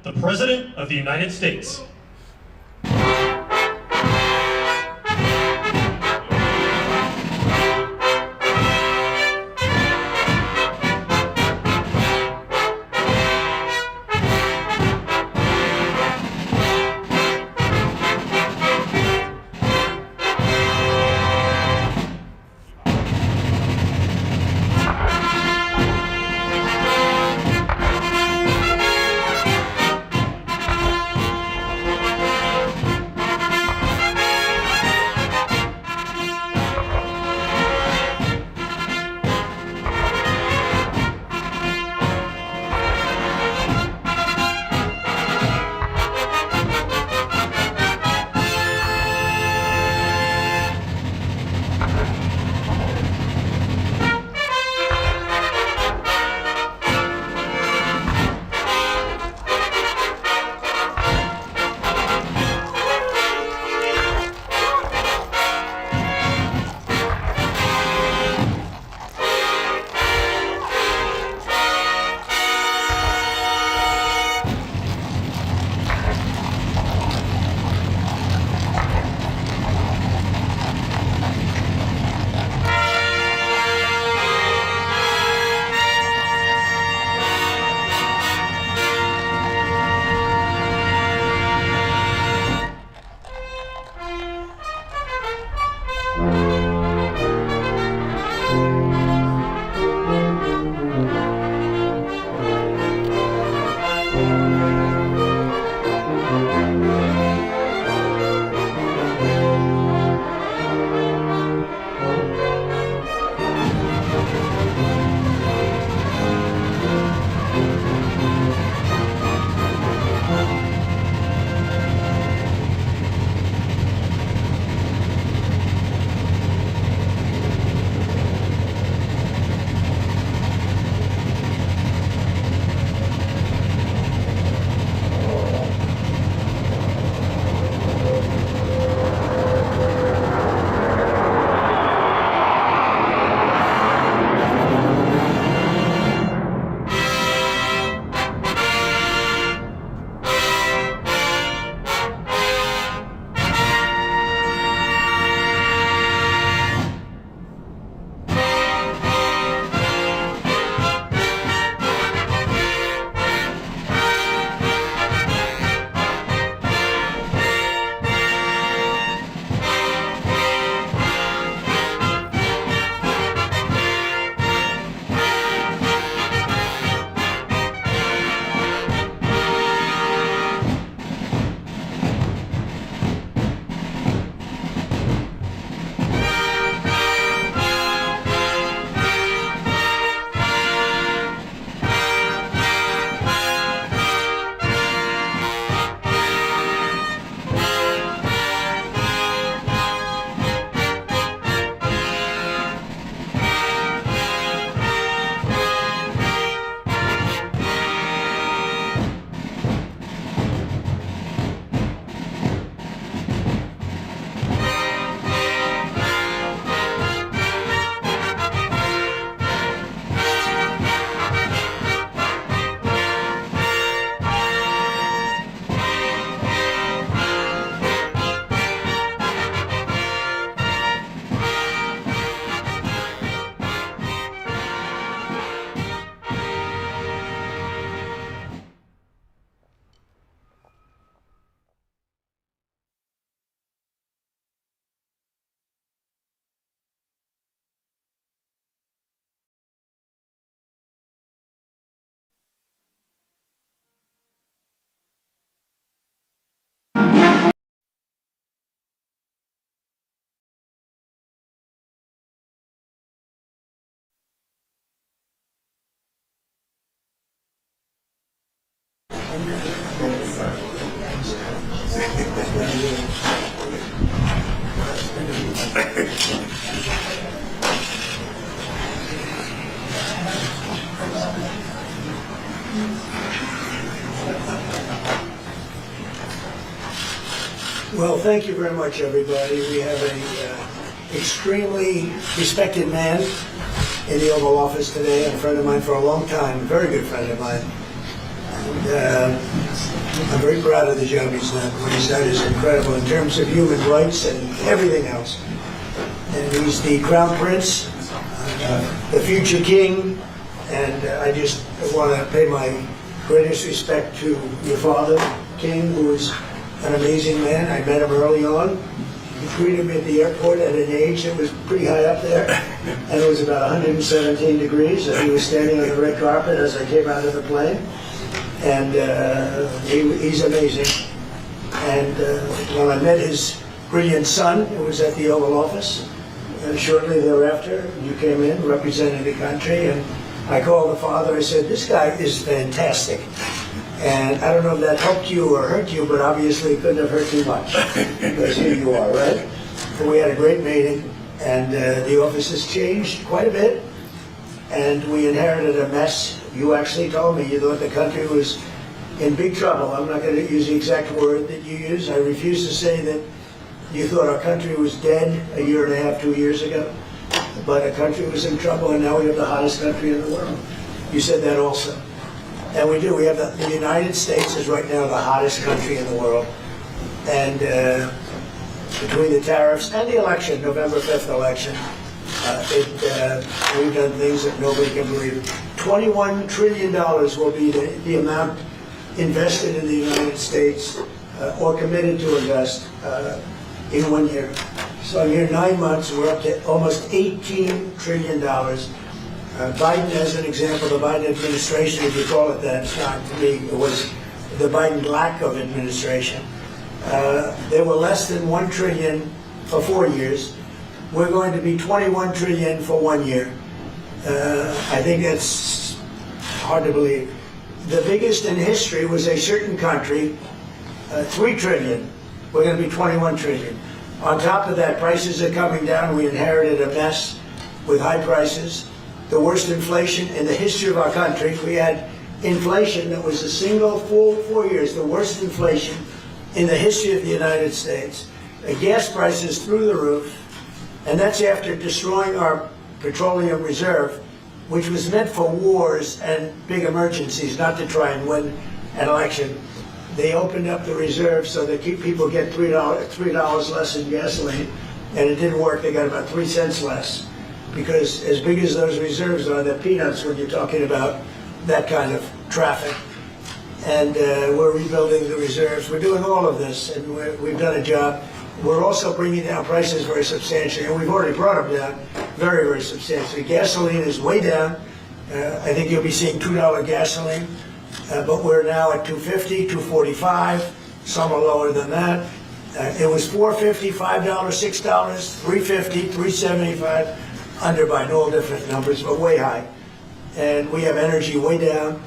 the President of the United States. Well, thank you very much, everybody. We have an extremely respected man in the Oval Office today, a friend of mine for a long time, a very good friend of mine. And I'm very proud of the job he's done. What he's done is incredible in terms of human rights and everything else. And he's the crown prince, the future king, and I just want to pay my greatest respect to your father, King, who is an amazing man. I met him early on. He greeted me at the airport at an age that was pretty high up there, and it was about 117 degrees, and he was standing on the red carpet as I came out of the plane, and he's amazing. And when I met his brilliant son, it was at the Oval Office. Shortly thereafter, you came in representing the country, and I called the father. I said, "This guy is fantastic." And I don't know if that helped you or hurt you, but obviously it couldn't have hurt you much, because here you are, right? And we had a great meeting, and the office has changed quite a bit, and we inherited a mess. You actually told me you thought the country was in big trouble. I'm not going to use the exact word that you used. I refuse to say that you thought our country was dead a year and a half, 2 years ago, but our country was in trouble, and now we have the hottest country in the world. You said that also. And we do. We have the United States is right now the hottest country in the world. And between the tariffs and the election, November 5th election, we've done things that nobody can believe. $21 trillion will be the amount invested in the United States or committed to invest in 1 year. So in here 9 months, we're up to almost $18 trillion. Biden, as an example, the Biden administration, if you call it that, it's not to me, it was the Biden lack of administration. They were less than $1 trillion for 4 years. We're going to be $21 trillion for 1 year. I think that's hard to believe. The biggest in history was a certain country, $3 trillion. We're going to be $21 trillion. On top of that, prices are coming down. We inherited a mess with high prices. The worst inflation in the history of our country. We had inflation that was a single full 4 years, the worst inflation in the history of the United States. The gas prices through the roof, and that's after destroying our petroleum reserve, which was meant for wars and big emergencies, not to try and win an election. They opened up the reserve so that people get $3 less in gasoline, and it didn't work. They got about 3 cents less. Because as big as those reserves are, they're peanuts when you're talking about that kind of traffic. And we're rebuilding the reserves. We're doing all of this, and we've done a job. We're also bringing down prices very substantially, and we've already brought them down very, very substantially. Gasoline is way down. I think you'll be seeing $2 gasoline, but we're now at $2.50, $2.45. Some are lower than that. It was $4.50, $5, $6, $3.50, $3.75. Under by all different numbers, but way high. And we have energy way down.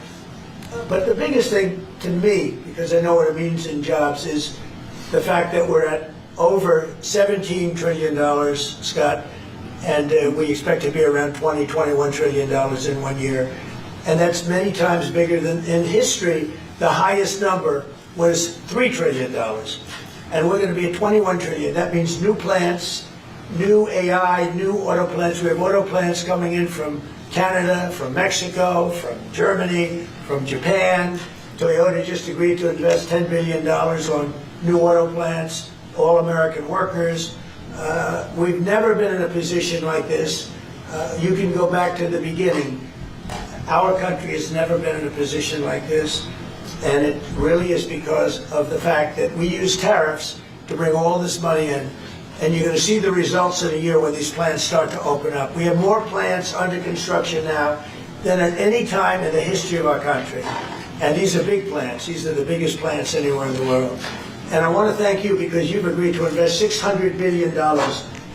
But the biggest thing to me, because I know what it means in jobs, is the fact that we're at over $17 trillion, Scott, and we expect to be around $21 trillion in 1 year. And that's many times bigger than in history. The highest number was $3 trillion. And we're going to be at $21 trillion. That means new plants, new AI, new auto plants. We have auto plants coming in from Canada, from Mexico, from Germany, from Japan. Toyota just agreed to invest $10 billion on new auto plants, all American workers. We've never been in a position like this. You can go back to the beginning. Our country has never been in a position like this, and it really is because of the fact that we use tariffs to bring all this money in. And you're going to see the results in a year when these plants start to open up. We have more plants under construction now than at any time in the history of our country. And these are big plants. These are the biggest plants anywhere in the world. And I want to thank you because you've agreed to invest $600 billion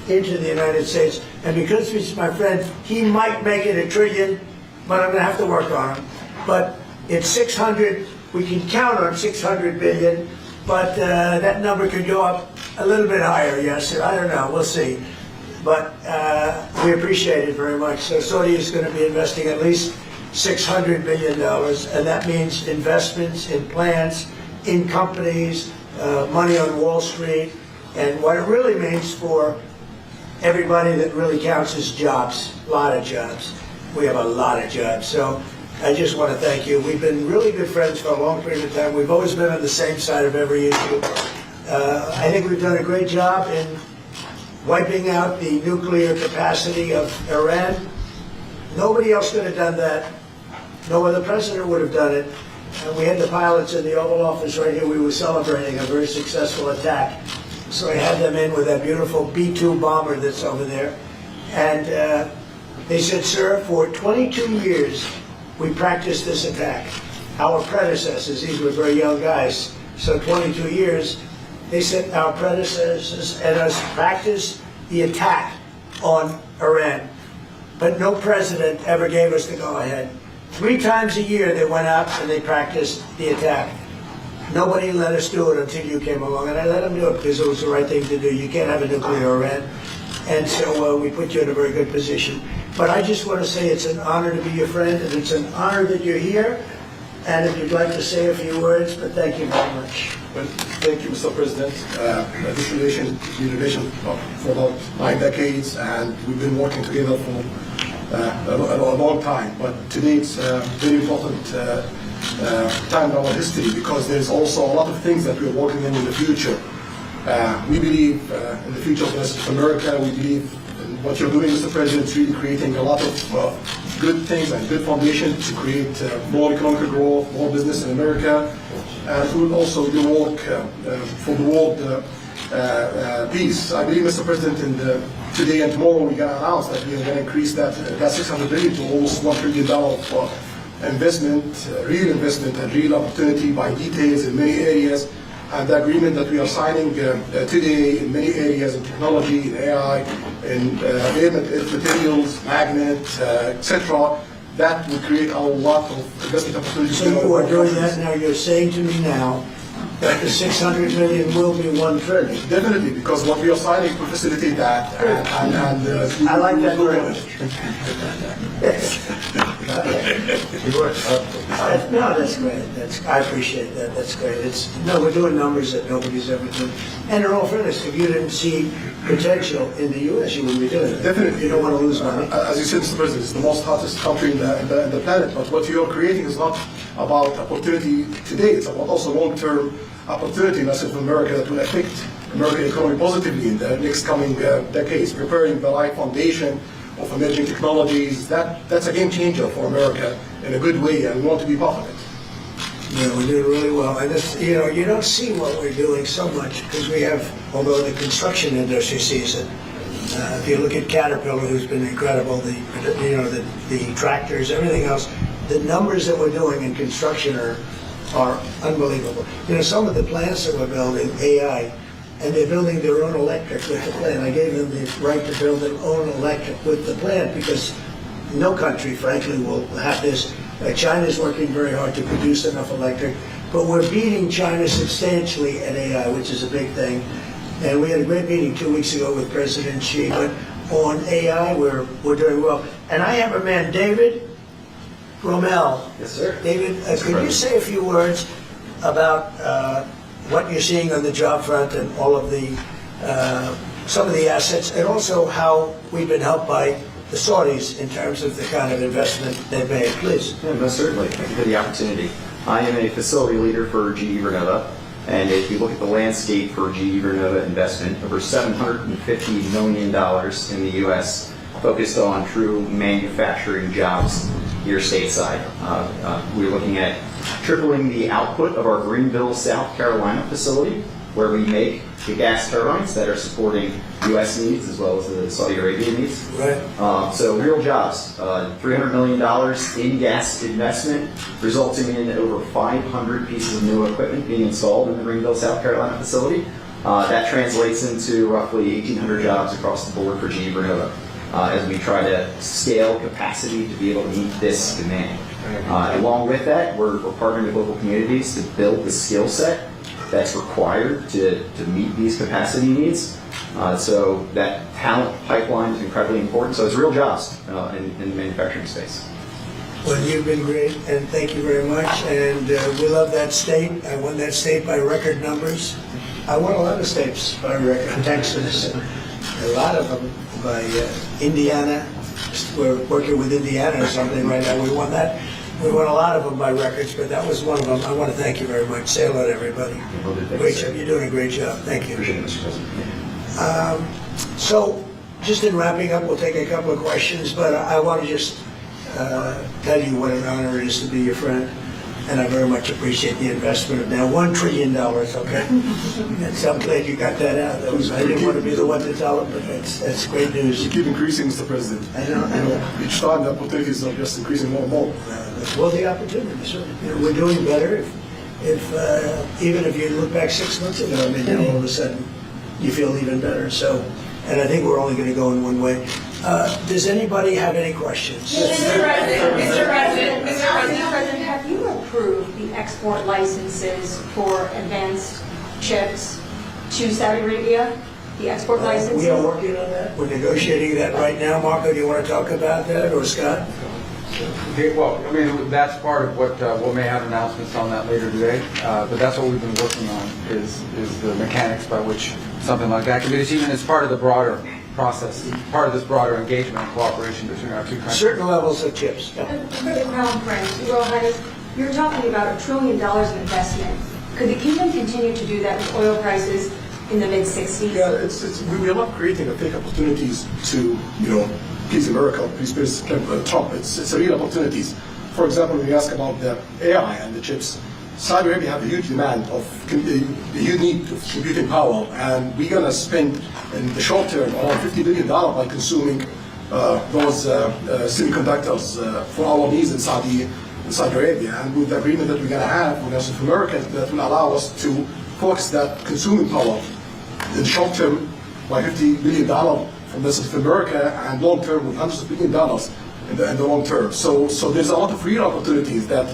into the United States. And because he's my friend, he might make it $1 trillion, but I'm going to have to work on him. But it's 600. We can count on 600 billion, but that number could go up a little bit higher, yes. I don't know. We'll see. But we appreciate it very much. So Saudi is going to be investing at least $600 billion, and that means investments in plants, in companies, money on Wall Street, and what it really means for everybody that really counts is jobs, a lot of jobs. We have a lot of jobs. So I just want to thank you. We've been really good friends for a long period of time. We've always been on the same side of every issue. I think we've done a great job in wiping out the nuclear capacity of Iran. Nobody else could have done that. No other president would have done it. And we had the pilots in the Oval Office right here. We were celebrating a very successful attack. So I had them in with that beautiful B-2 bomber that's over there. And they said, sir, for 22 years, we practiced this attack. Our predecessors, these were very young guys, so 22 years, they said our predecessors and us practiced the attack on Iran. But no president ever gave us the go-ahead. 3 times a year they went out and they practiced the attack. Nobody let us do it until you came along, and I let them do it because it was the right thing to do. You can't have a nuclear Iran. And so we put you in a very good position. But I just want to say it's an honor to be your friend, and it's an honor that you're here. And if you'd like to say a few words, but thank you very much. Well, thank you, Mr. President. This relation for about 9 decades, and we've been working together for a long time. But today it's a very important time in our history because there's also a lot of things that we're working in the future. We believe in the future of America. We believe in what you're doing, Mr. President, is really creating a lot of good things and good foundation to create more economic growth, more business in America, and through also your work for the world peace. I believe, Mr. President, today and tomorrow we're going to announce that we are going to increase that $600 billion to almost $1 trillion for investment, real investment and real opportunity by details in many areas. And the agreement that we are signing today in many areas in technology, in AI, in materials, magnets, etc., that will create a lot of investment opportunities. So you are doing that now. You're saying to me now that the 600 million will be 1 trillion. Definitely, because what we are signing will facilitate that. I like that very much. No, that's great. I appreciate that. That's great. We're doing numbers that nobody's ever done. And in all fairness, if you didn't see potential in the U.S., you wouldn't be doing it. Definitely. You don't want to lose money. As you said, Mr. President, it's the most hottest country in the planet. But what you are creating is not about opportunity today. It's about also long-term opportunity in of America that will affect American economy positively in the next coming decades, preparing the right foundation of emerging technologies. That's a game changer for America in a good way, and we want to be part of it. Yeah, we're doing really well. And this, you don't see what we're doing so much because we have, although the construction industry sees it. If you look at Caterpillar, who's been incredible, the tractors, everything else, the numbers that we're doing in construction are unbelievable. Some of the plants that we're building, AI, and they're building their own electric with the plant. I gave them the right to build their own electric with the plant because no country, frankly, will have this. China's working very hard to produce enough electric, but we're beating China substantially at AI, which is a big thing. And we had a great meeting 2 weeks ago with President Xi, but on AI, we're doing well. And I have a man, David Rommel. Yes, sir. David, could you say a few words about what you're seeing on the job front and all of the some of the assets, and also how we've been helped by the Saudis in terms of the kind of investment they've made, please. Yeah, most certainly. Thank you for the opportunity. I am a facility leader for GE Vernova, and if you look at the landscape for GE Vernova investment, over $750 million in the U.S. focused on true manufacturing jobs here stateside. We're looking at tripling the output of our Greenville, South Carolina facility, where we make the gas turbines that are supporting U.S. needs as well as the Saudi Arabian needs. Right. So real jobs, $300 million in gas investment, resulting in over 500 pieces of new equipment being installed in the Greenville, South Carolina facility. That translates into roughly 1,800 jobs across the board for GE Vernova as we try to scale capacity to be able to meet this demand. Along with that, we're partnering with local communities to build the skill set that's required to meet these capacity needs. So that talent pipeline is incredibly important. So it's real jobs in the manufacturing space. Well, you've been great, and thank you very much. And we love that state. I won that state by record numbers. I won a lot of states by record. Texas, a lot of them by Indiana. We're working with Indiana or something right now. We won that. We won a lot of them by records, but that was one of them. I want to thank you very much. Say hello to everybody. Great job. You're doing a great job. Thank you. Appreciate it, Mr. President. So, just in wrapping up, we'll take a couple of questions, but I want to just tell you what an honor it is to be your friend, and I very much appreciate the investment of now $1 trillion, okay? So I'm glad you got that out. I didn't want to be the one to tell them, but that's great news. You keep increasing, Mr. President. I know. Each time the opportunities are just increasing more and more. Well, the opportunities, we're doing better. Even if you look back 6 months ago, I mean, now all of a sudden you feel even better. So, and I think we're only going to go in one way. Does anybody have any questions? Mr. President, have you approved the export licenses for advanced chips to Saudi Arabia? The export licenses? We are working on that. We're negotiating that right now. Marco, do you want to talk about that, or Scott? Okay, well, I mean, that's part of what we may have announcements on that later today, but that's what we've been working on is the mechanics by which something like that can be achieved, and it's part of the broader process, part of this broader engagement and cooperation between our two countries. Certain levels of chips. Yeah. For the Crown Prince, Your Royal Highness, you're talking about $1 trillion of investment. Could the kingdom continue to do that with oil prices in the mid-60s? Yeah, we are not creating a fake opportunities to, please America, please Trump. It's a real opportunities. For example, when you ask about the AI and the chips, Saudi Arabia have a huge demand of a huge need of computing power, and we're going to spend in the short term around $50 billion by consuming those semiconductors for our needs in Saudi Arabia. And with the agreement that we're going to have with America, that will allow us to focus that consuming power in the short term by $50 billion from this of America, and long term with hundreds of billions of dollars in the long term. So there's a lot of real opportunities that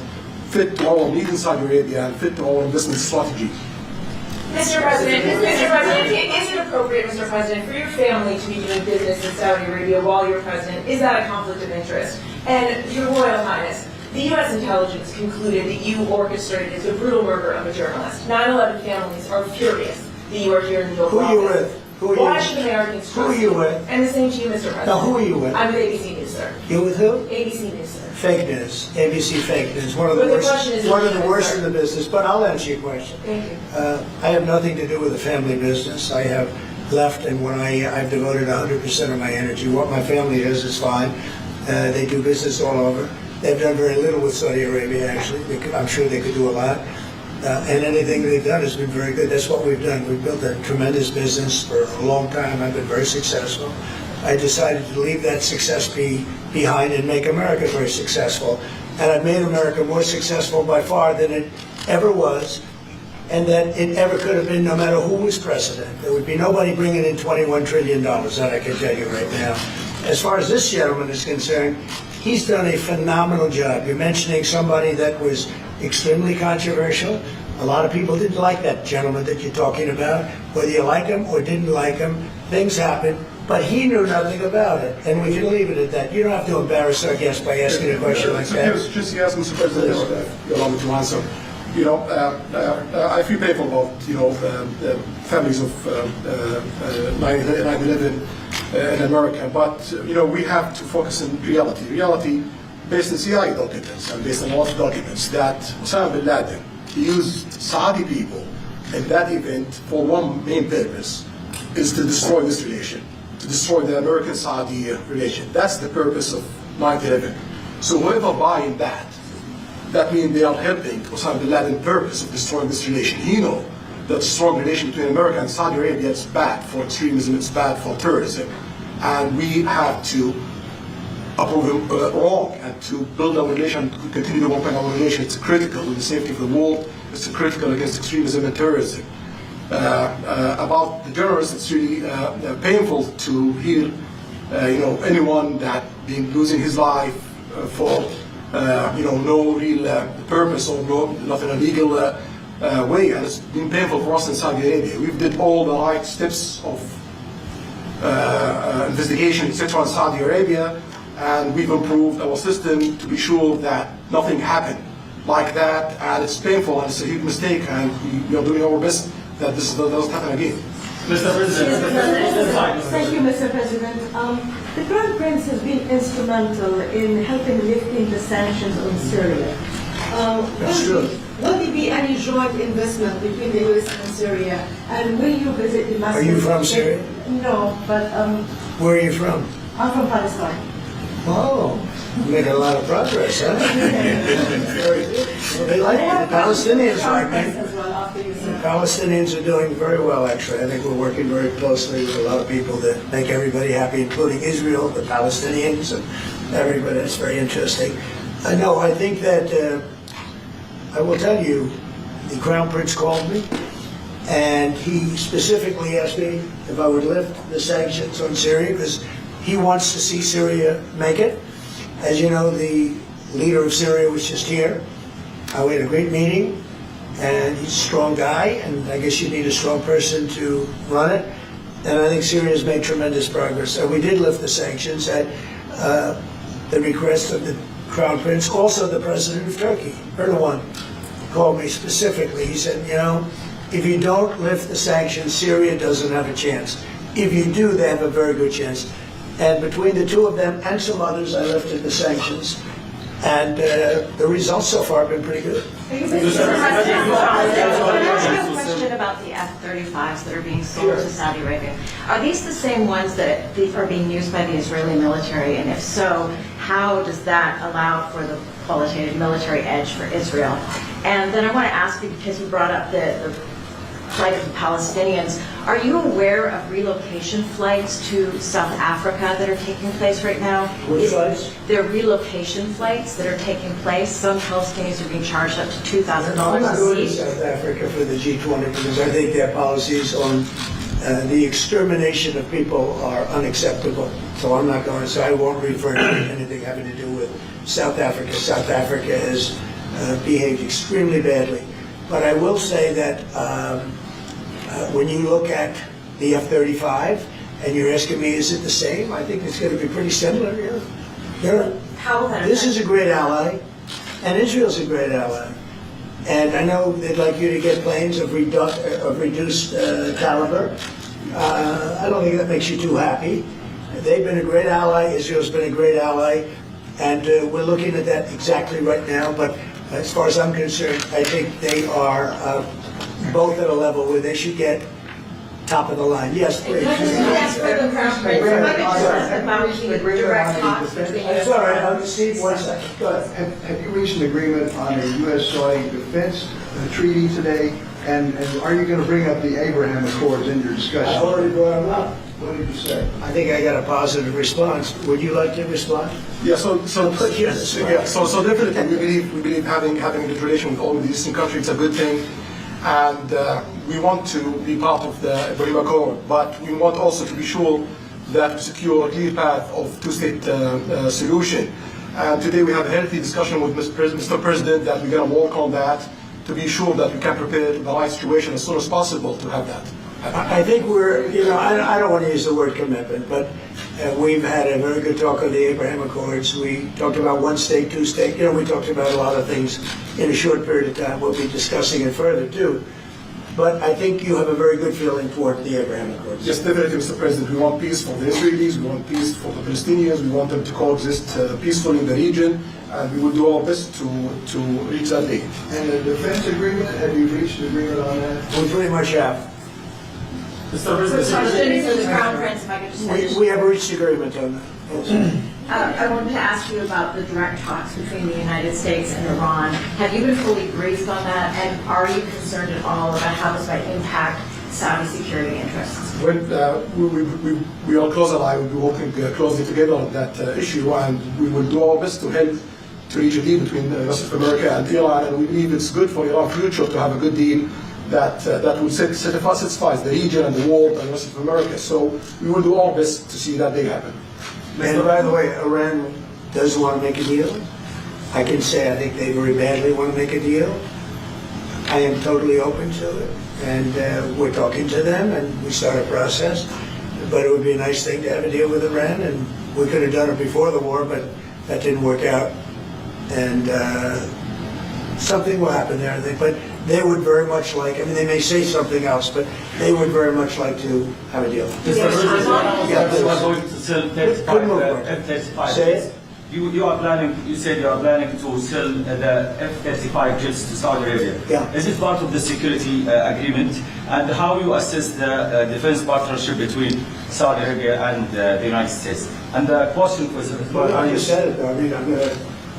fit to our needs in Saudi Arabia and fit to our investment strategy. Mr. President, is it appropriate, Mr. President, for your family to be doing business in Saudi Arabia while you're president? Is that a conflict of interest? And Your Royal Highness, the U.S. intelligence concluded that you orchestrated the brutal murder of a journalist. 9/11 families are furious that you are here in the Oval Office. Who are you with? Why should Americans trust Who are you with? And the same to you, Mr. President. Now, who are you with? I'm with ABC News, sir. You with who? ABC News, sir. Fake news. ABC fake news. One of the But the worst. question is- One of the worst in the business. But I'll answer your question. Thank you. I have nothing to do with the family business. I have left, and when I've devoted 100% of my energy. What my family does is fine. They do business all over. They've done very little with Saudi Arabia, actually. I'm sure they could do a lot. And anything they've done has been very good. That's what we've done. We've built a tremendous business for a long time. I've been very successful. I decided to leave that success behind and make America very successful. And I've made America more successful by far than it ever was, and that it ever could have been no matter who was president. There would be nobody bringing in $21 trillion, that I can tell you right now. As far as this gentleman is concerned, he's done a phenomenal job. You're mentioning somebody that was extremely controversial. A lot of people didn't like that gentleman that you're talking about. Whether you like him or didn't like him, things happen. But he knew nothing about it, and we can leave it at that. You don't have to embarrass our guest by asking a question like that. Just yes, Mr. President, you allow me to answer. I feel painful about the families of 9/11 in America, but we have to focus on reality. Reality based on CIA documents and based on a lot of documents that Osama bin Laden used Saudi people in that event for one main purpose, is to destroy this relation, to destroy the American-Saudi relation. That's the purpose of 9/11. So whoever buying that means they are helping Osama bin Laden's purpose of destroying this relation. He knows that strong relation between America and Saudi Arabia is bad for extremism, it's bad for terrorism. And we have to approve wrong and to build our relation, continue developing our relation. It's critical to the safety of the world, it's critical against extremism and terrorism. About the journalists, it's really painful to hear anyone that been losing his life for no real purpose or not in a legal way, and it's been painful for us in Saudi Arabia. We've did all the right steps of investigation, etc. in Saudi Arabia, and we've improved our system to be sure that nothing happened like that, and it's painful and it's a huge mistake, and we are doing our best that this doesn't happen again. Mr. President. Thank you, Mr. President. The Crown Prince has been instrumental in helping lifting the sanctions on Syria. That's true. Will there be any joint investment between the U.S. and Syria? And will you visit the Are you from Syria? No, but Where are you from? I'm from Palestine. Oh, you made a lot of progress, huh? Very good. Well, they like it. The Palestinians like Conference me. as well after you The said. Palestinians are doing very well, actually. I think we're working very closely with a lot of people that make everybody happy, including Israel, the Palestinians, and everybody. It's very interesting. No, I think that I will tell you, the Crown Prince called me, and he specifically asked me if I would lift the sanctions on Syria, because he wants to see Syria make it. As you know, the leader of Syria was just here. We had a great meeting, and he's a strong guy, and I guess you need a strong person to run it. And I think Syria has made tremendous progress. So we did lift the sanctions at the request of the Crown Prince. Also, the President of Turkey, Erdogan, called me specifically. He said, you know, if you don't lift the sanctions, Syria doesn't have a chance. If you do, they have a very good chance. And between the two of them and some others, I lifted the sanctions. And the results so far have been pretty good. I have a question about the F-35s that are being sold to Saudi Arabia. Are these the same ones that are being used by the Israeli military? And if so, how does that allow for the qualitative military edge for Israel? And then I want to ask you, because you brought up the plight of the Palestinians, are you aware of relocation flights to South Africa that are taking place right now? Which flights? There are relocation flights that are taking place. Some Palestinians are being charged up to $2,000 I'm not going a to seat. South Africa for the G20 because I think their policies on the extermination of people are unacceptable. So I'm not going to, so I won't refer to anything having to do with South Africa. South Africa has behaved extremely badly. But I will say that when you look at the F-35 and you're asking me, is it the same? I think it's going to be pretty similar. How will that This affect- is a great ally, and Israel's a great ally. And I know they'd like you to get planes of reduced caliber. I don't think that makes you too happy. They've been a great ally. Israel's been a great ally. And we're looking at that exactly right now. But as far as I'm concerned, I think they are both at a level where they should get top of the line. Yes, please. Yes, for the Crown Prince. If I could just ask about the direct talks between That's all right. Steve, 1 second. Go ahead. Have you reached an agreement on a U.S.-Saudi defense treaty today? And are you going to bring up the Abraham Accords in your I discussion? already brought them up. What did you say? I think I got a positive response. Would you like to respond? Yeah, so Yes. definitely we believe having a good relation with all of the Eastern countries is a good thing, and we want to be part of the Ibrahim Accord, but we want also to be sure that we secure a clear path of two-state solution. And today we have a healthy discussion with Mr. President that we're going to work on that to be sure that we can prepare the right situation as soon as possible to have that. I think we're, I don't want to use the word commitment, but we've had a very good talk on the Abraham Accords. We talked about one state, two state. We talked about a lot of things in a short period of time. We'll be discussing it further too. But I think you have a very good feeling toward the Abraham Accords. Yes, definitely, Mr. President. We want peace for the Israelis, we want peace for the Palestinians, we want them to coexist peacefully in the region, and we will do our best to reach that day. And the defense agreement, have you reached an agreement on that? We pretty much have. Mr. President. Question for the Crown Prince, if I could just finish. We have reached agreement on that. Yes. I wanted to ask you about the direct talks between the United States and Iran. Have you been fully briefed on that, and are you concerned at all about how this might impact Saudi security interests? When we are close ally, we'll be working closely together on that issue, and we will do our best to help to reach a deal between the rest of America and Iran, and we believe it's good for Iran's future to have a good deal that will satisfy the region and the world and the rest of America. So we will do our best to see that day happen. And by the way, Iran does want to make a deal. I can say I think they very badly want to make a deal. I am totally open to it. And we're talking to them and we start a process. But it would be a nice thing to have a deal with Iran. And we could have done it before the war, but that didn't work out. And something will happen there, I think. But they would very much like, I mean, they may say something else, but they would very much like to have a deal. Mr. President, Yeah, you are going to sell Good move, Mark. F-35 Say jets. it. You said you are planning to sell the F-35 jets to Saudi Arabia. Yeah. Is it part of the security agreement? And how you assess the defense partnership between Saudi Arabia and the United States? And the question was, Well, I just said it, I mean,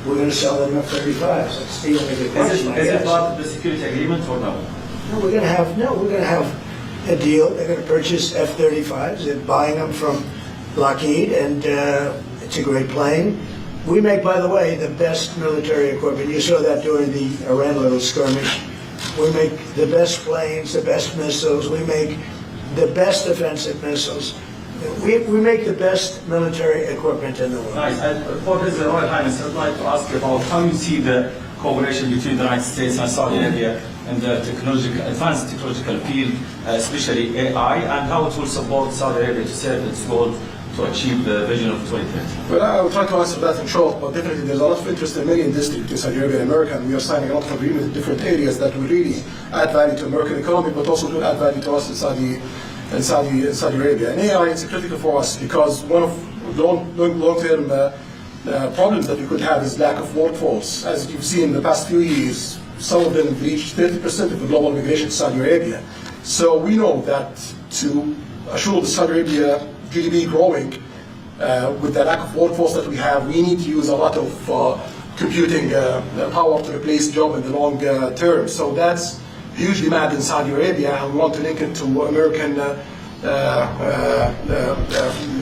we're gonna sell them F-35s, that's the only good question, I is it guess. part of the security agreement or no? No, we're gonna have a deal, they're gonna purchase F-35s, they're buying them from Lockheed, and it's a great plane. We make, by the way, the best military equipment. You saw that during the Iran little skirmish. We make the best planes, the best missiles. We make the best offensive missiles. We make the best military equipment in the world. Nice. And for His Royal Highness, I'd like to ask you about how you see the cooperation between the United States and Saudi Arabia in the advanced technological field, especially AI, and how it will support Saudi Arabia to serve its goal to achieve the vision of 2030. Well, I will try to answer that in short, but definitely there's a lot of interest in many industries between Saudi Arabia and America, and we are signing a lot of agreements in different areas that will really add value to American economy, but also will add value to us in Saudi Arabia. And AI is critical for us because one of the long-term problems that we could have is lack of workforce. As you've seen in the past few years, some of them have reached 30% of the global migration to Saudi Arabia. So we know that to assure the Saudi Arabia GDP growing, with the lack of workforce that we have, we need to use a lot of computing power to replace job in the long term. So that's huge demand in Saudi Arabia, and we want to link it to American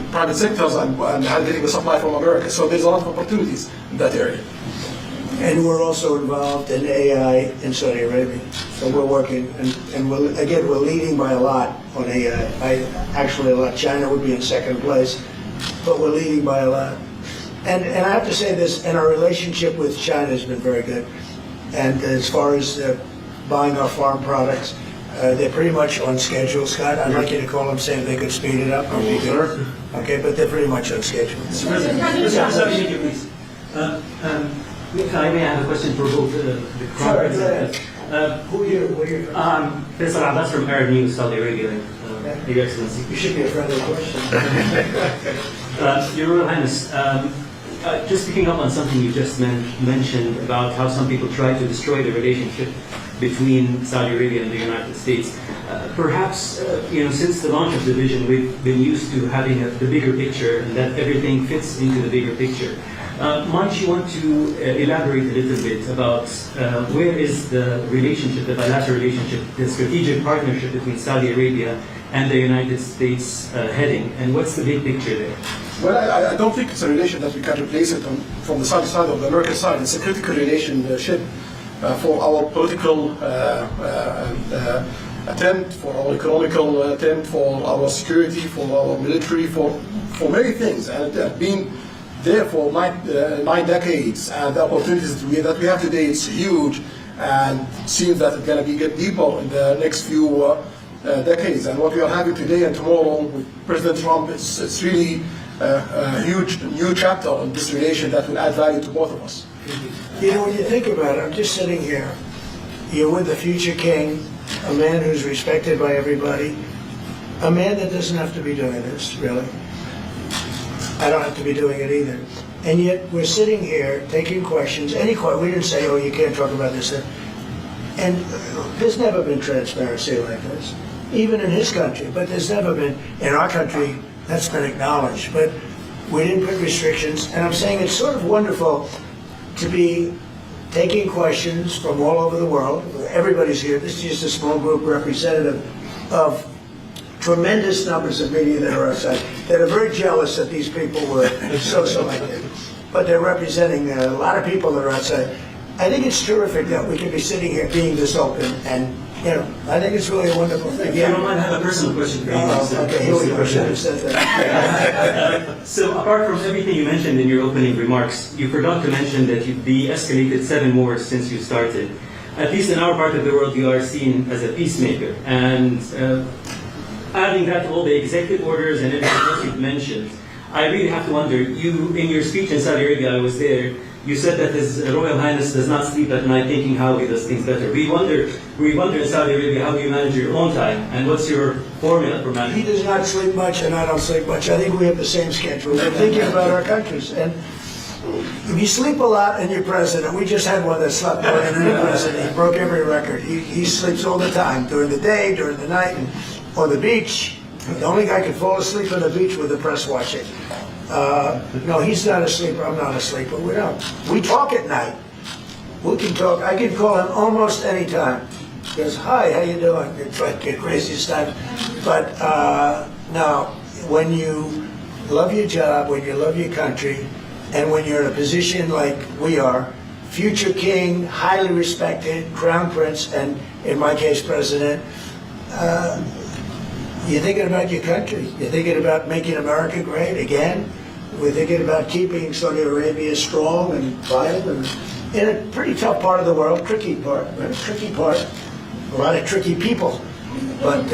private sectors and getting the supply from America. So there's a lot of opportunities in that area. And we're also involved in AI in Saudi Arabia. So we're working, and we're leading by a lot on AI. Actually a lot. China would be in second place, but we're leading by a lot. And I have to say this, and our relationship with China has been very good. And as far as buying our farm products, they're pretty much on schedule, Scott. I'd like you to call them, say if they could speed it up. Okay, but they're pretty much on schedule. Mr. President, please. I may have a question for both the Crown Prince. Who are you? Faisal Abbas from Arab News, Saudi Arabia. Your Excellency. You should be a friendly question. Your Royal Highness, just picking up on something you just mentioned about how some people try to destroy the relationship between Saudi Arabia and the United States. Perhaps, since the launch of the vision, we've been used to having the bigger picture and that everything fits into the bigger picture. Might you want to elaborate a little bit about where is the relationship, the bilateral relationship, the strategic partnership between Saudi Arabia and the United States heading, and what's the big picture there? Well, I don't think it's a relation that we can replace it from the Saudi side or the American side. It's a critical relationship for our political attempt, for our economical attempt, for our security, for our military, for many things. And it has been there for 9 decades, and the opportunities that we have today is huge, and it seems that it's going to get deeper in the next few decades. And what we are having today and tomorrow with President Trump, it's really a huge new chapter in this relation that will add value to both of us. When you think about it, I'm just sitting here. You're with the future king, a man who's respected by everybody, a man that doesn't have to be doing this, really. I don't have to be doing it either. And yet we're sitting here taking questions, we didn't say, oh, you can't talk about this. And there's never been transparency like this, even in his country, but there's never been, in our country, that's been acknowledged. But we didn't put restrictions, and I'm saying it's sort of wonderful to be taking questions from all over the world. Everybody's here. This is just a small group representative of tremendous numbers of media that are outside, that are very jealous that these people were so selected. But they're representing a lot of people that are outside. I think it's terrific that we can be sitting here being this open, and I think it's really a wonderful thing. I don't mind, I have a personal question for you. Okay, here we go. Should have said that. So apart from everything you mentioned in your opening remarks, you forgot to mention that you've de-escalated 7 wars since you started. At least in our part of the world, you are seen as a peacemaker. And adding that to all the executive orders and everything else you've mentioned, I really have to wonder, in your speech in Saudi Arabia, I was there, You said that His Royal Highness does not sleep at night thinking how he does things better. We wonder in Saudi Arabia how you manage your own time, and what's your formula for He managing? does not sleep much, and I don't sleep much. I think we have the same schedule. We're thinking about our countries. And if you sleep a lot and you're president, we just had one that slept more than any president. He broke every record. He sleeps all the time, during the day, during the night, and on the beach. The only guy could fall asleep on the beach with the press watching. No, he's not a sleeper. I'm not a sleeper. We don't. We talk at night. We can talk. I can call him almost any time. He goes, "Hi, how you doing?" It's like the craziest time. But now, when you love your job, when you love your country, and when you're in a position like we are, future king, highly respected, crown prince, and in my case, president, you're thinking about your country. You're thinking about making America great again. We're thinking about keeping Saudi Arabia strong and viable in a pretty tough part of the world, tricky part, right? Tricky part, a lot of tricky people. But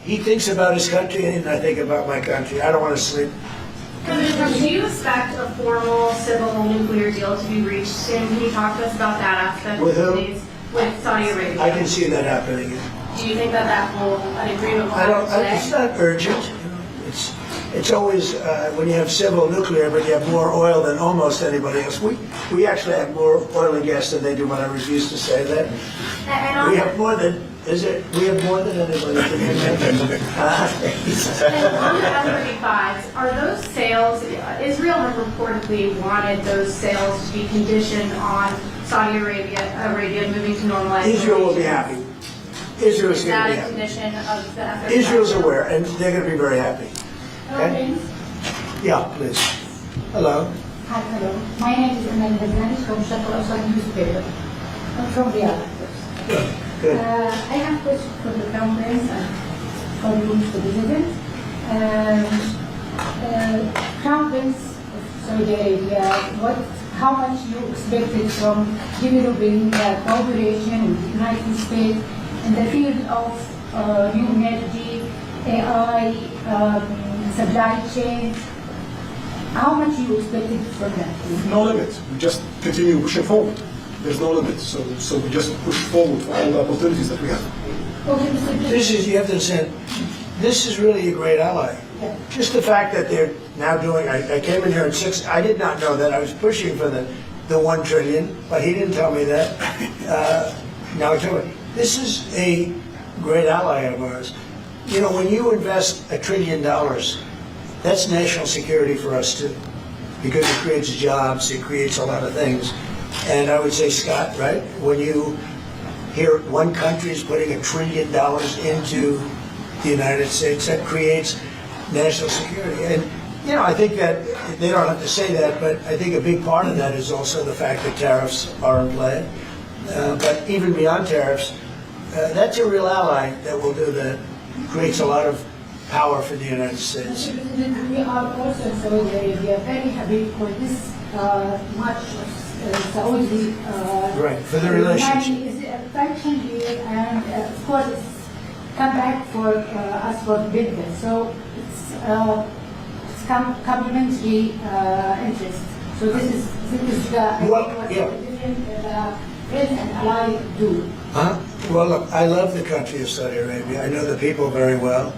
he thinks about his country, and I think about my country. I don't want to sleep. Do you expect a formal civil nuclear deal to be reached soon? Can you talk to us about that aspect? With who? With Saudi Arabia. I can see that happening. Do you think that an agreement will I don't. happen today? It's not urgent. It's always when you have civil nuclear, but you have more oil than almost anybody else. We actually have more oil and gas than they do, but I refuse to say that. And We have more than. We have more than anybody. And on the F-35s, are those sales, Israel has reportedly wanted those sales to be conditioned on Saudi Arabia moving to normalized. Israel will be happy. Israel's Is going that to be a happy. condition of the F-35? Israel's aware, and they're going to be very happy. Okay. Yeah, please. Hello. Hi, hello. My name is Amal Hazani from Shakal newspaper. I'm from Riyadh. Good. Good. I have a question for the Crown Prince and for the President. Crown Prince of Saudi Arabia, how much you expected from developing cooperation with the United States in the field of new energy, AI, supply chain? How much you expected from that? No limit. We just continue pushing forward. There's no limit. So we just push forward for all the opportunities that we have. Okay, Mr. This is, you have to understand, this is really a great ally. Just the fact that they're now doing, I came in here at 6, I did not know that. I was pushing for the 1 trillion, but he didn't tell me that. Now I tell me, this is a great ally of ours. You know, when you invest $1 trillion, that's national security for us too, because it creates jobs, it creates a lot of things. And I would say, Scott, right, when you hear one country is putting $1 trillion into the United States, that creates national security. And, you know, I think that they don't have to say that, but I think a big part of that is also the fact that tariffs are in play. But even beyond tariffs, that's a real ally that will do that. Creates a lot of power for the United States. We are also in Saudi Arabia very happy for this much Saudi. Right, for the relationship. Money is affection here, and of course it's come back for us for business. So it's complementary interest. So this is the Well, yeah. the friends and ally do. Huh? Well, look, I love the country of Saudi Arabia. I know the people very well.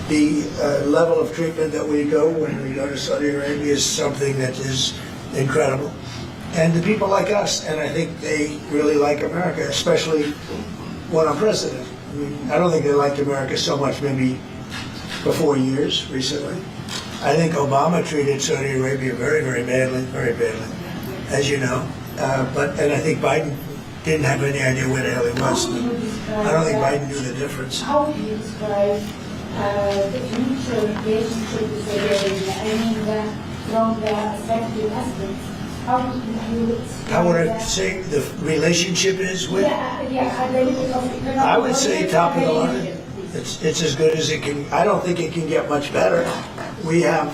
The level of treatment that we go when we go to Saudi Arabia is something that is incredible. And the people like us, and I think they really like America, especially when I'm president. I mean, I don't think they liked America so much maybe for 4 years recently. I think Obama treated Saudi Arabia very, very badly, as you know. And I think Biden didn't have any idea where the hell he was. I don't think Biden knew the difference. How do you describe the future relationship with Saudi Arabia? I mean, from the effective aspects. How would you How would I say the relationship is with? I would say top of the line. It's as good as it can. I don't think it can get much better. We have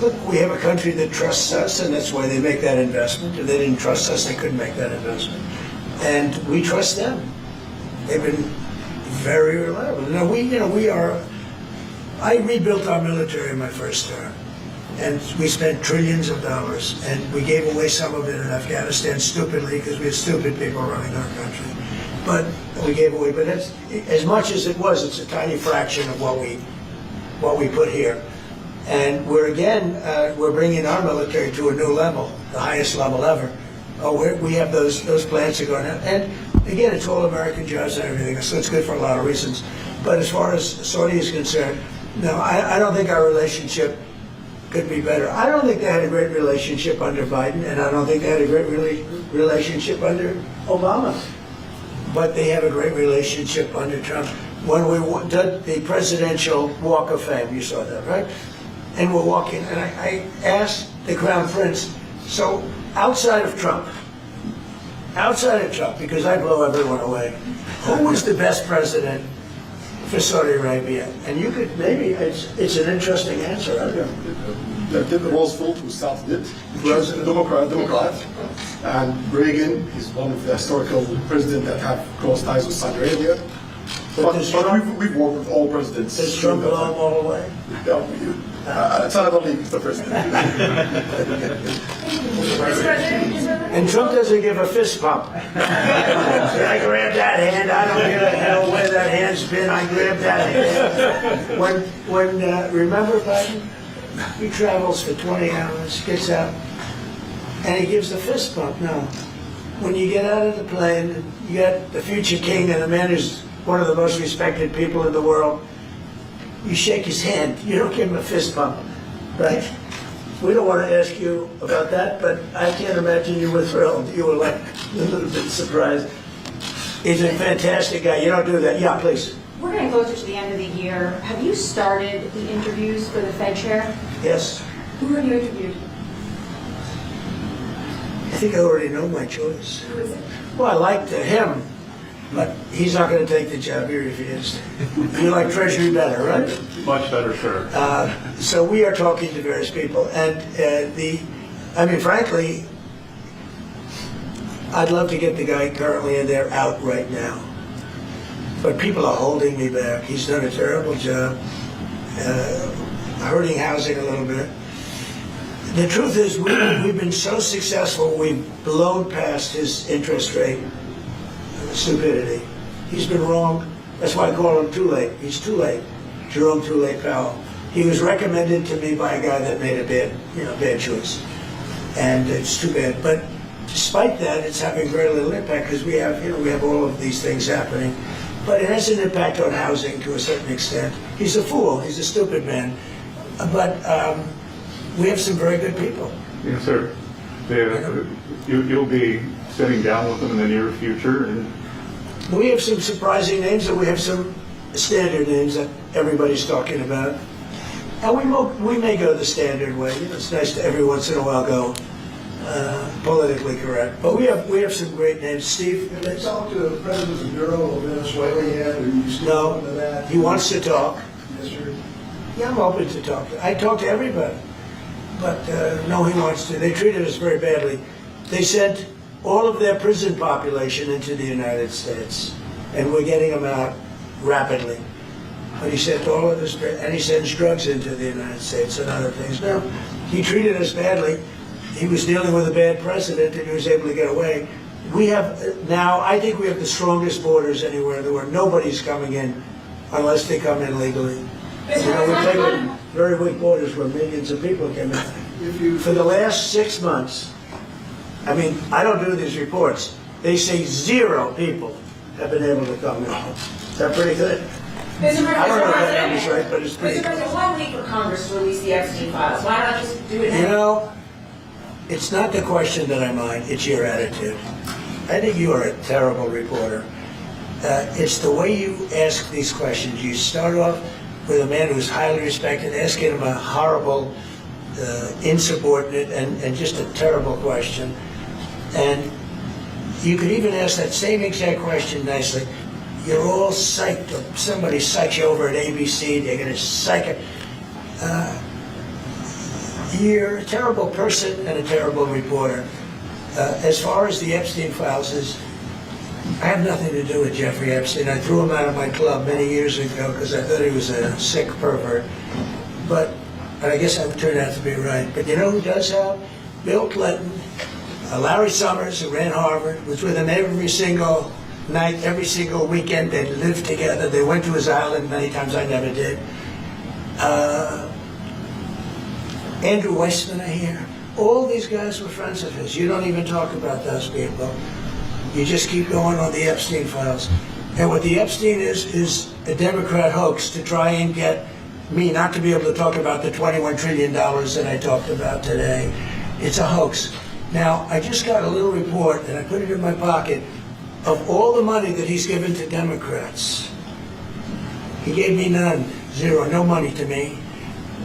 a country that trusts us, and that's why they make that investment. If they didn't trust us, they couldn't make that investment. And we trust them. They've been very reliable. Now we are. I rebuilt our military in my first term. And we spent trillions of dollars, and we gave away some of it in Afghanistan stupidly because we had stupid people running our country. But we gave away, but it's, as much as it was, it's a tiny fraction of what we put here. And we're we're bringing our military to a new level, the highest level ever. We have those plans are going out. And again, it's all American jobs and everything, so it's good for a lot of reasons. But as far as Saudi is concerned, no, I don't think our relationship could be better. I don't think they had a great relationship under Biden, and I don't think they had a great relationship under Obama. But they have a great relationship under Trump. When we did the presidential walk of fame, you saw that, right? And we're walking, and I asked the Crown Prince, so outside of Trump, because I blow everyone away, who was the best president for Saudi Arabia? And you could, maybe, it's an interesting answer. I don't know. Roosevelt, who started it, President Democrat, and Reagan is one of the historical presidents that have close ties with Saudi Arabia. But we've worked with all presidents. Does Trump belong all the way? It's not about Mr. President. And Trump doesn't give a fist bump. I grabbed that hand. I don't give a hell where that hand's been. I grabbed that hand. When remember Biden? He travels for 20 hours, gets out, and he gives a fist bump. No. When you get out of the plane, you got the future king and the man who's one of the most respected people in the world, you shake his hand. You don't give him a fist bump, right? We don't want to ask you about that, but I can't imagine you were thrilled. You were like a little bit surprised. He's a fantastic guy. You don't do that. Yeah, please. We're getting closer to the end of the year. Have you started the interviews for the Fed chair? Yes. Who have you interviewed? I think I already know my choice. Who is it? Well, I liked him, but he's not going to take the job. He refused. You like Treasury better, right? Much better, sir. So we are talking to various people, and frankly, I'd love to get the guy currently in there out right now. But people are holding me back. He's done a terrible job, hurting housing a little bit. The truth is, we've been so successful, we've blown past his interest rate stupidity. He's been wrong. That's why I call him too late. He's too late. Jerome Too Late Powell. He was recommended to me by a guy that made a bad choice. And it's too bad. But despite that, it's having very little impact because we have all of these things happening. But it has an impact on housing to a certain extent. He's a fool. He's a stupid man. But we have some very good people. Yes, sir. You'll be sitting down with them in the near future. And we have some surprising names, and we have some standard names that everybody's talking about. And we may go the standard way. It's nice to every once in a while go politically correct. But we have some great names. Steve? If they talk to the President of the Bureau of Venezuela yet, or you still open to that? He wants to talk. Yes, sir. Yeah, I'm open to talk. I talk to everybody. But no, he wants to. They treated us very badly. They sent all of their prison population into the United States, and we're getting them out rapidly. But he sent all of this, and he sends drugs into the United States and other things. No, he treated us badly. He was dealing with a bad president, and he was able to get away. We have now, I think we have the strongest borders anywhere in the world. Nobody's coming in unless they come in legally. We've taken very weak borders where millions of people came in. For the last 6 months, I don't do these reports. They say 0 people have been able to come in. Is that pretty good? I don't know if that number's right, but it's pretty Mr. good. President, why wait for Congress to release the Epstein files? Why not just do it now? You know, it's not the question that I mind, it's your attitude. I think you are a terrible reporter. It's the way you ask these questions. You start off with a man who's highly respected, asking him a horrible, insubordinate, and just a terrible question. And you could even ask that same exact question nicely. You're all psyched. Somebody psyched you over at ABC. They're going to psych it. You're a terrible person and a terrible reporter. As far as the Epstein files is, I have nothing to do with Jeffrey Epstein. I threw him out of my club many years ago because I thought he was a sick pervert. But but I guess that would turn out to be right. But you know who does have? Bill Clinton, Larry Summers, who ran Harvard, was with him every single night, every single weekend. They lived together. They went to his island many times. I never did. Andrew Weissman, I hear. All these guys were friends of his. You don't even talk about those people. You just keep going on the Epstein files. And what the Epstein is a Democrat hoax to try and get me not to be able to talk about the $21 trillion that I talked about today. It's a hoax. Now, I just got a little report, and I put it in my pocket, of all the money that he's given to Democrats. He gave me none, zero, no money to me,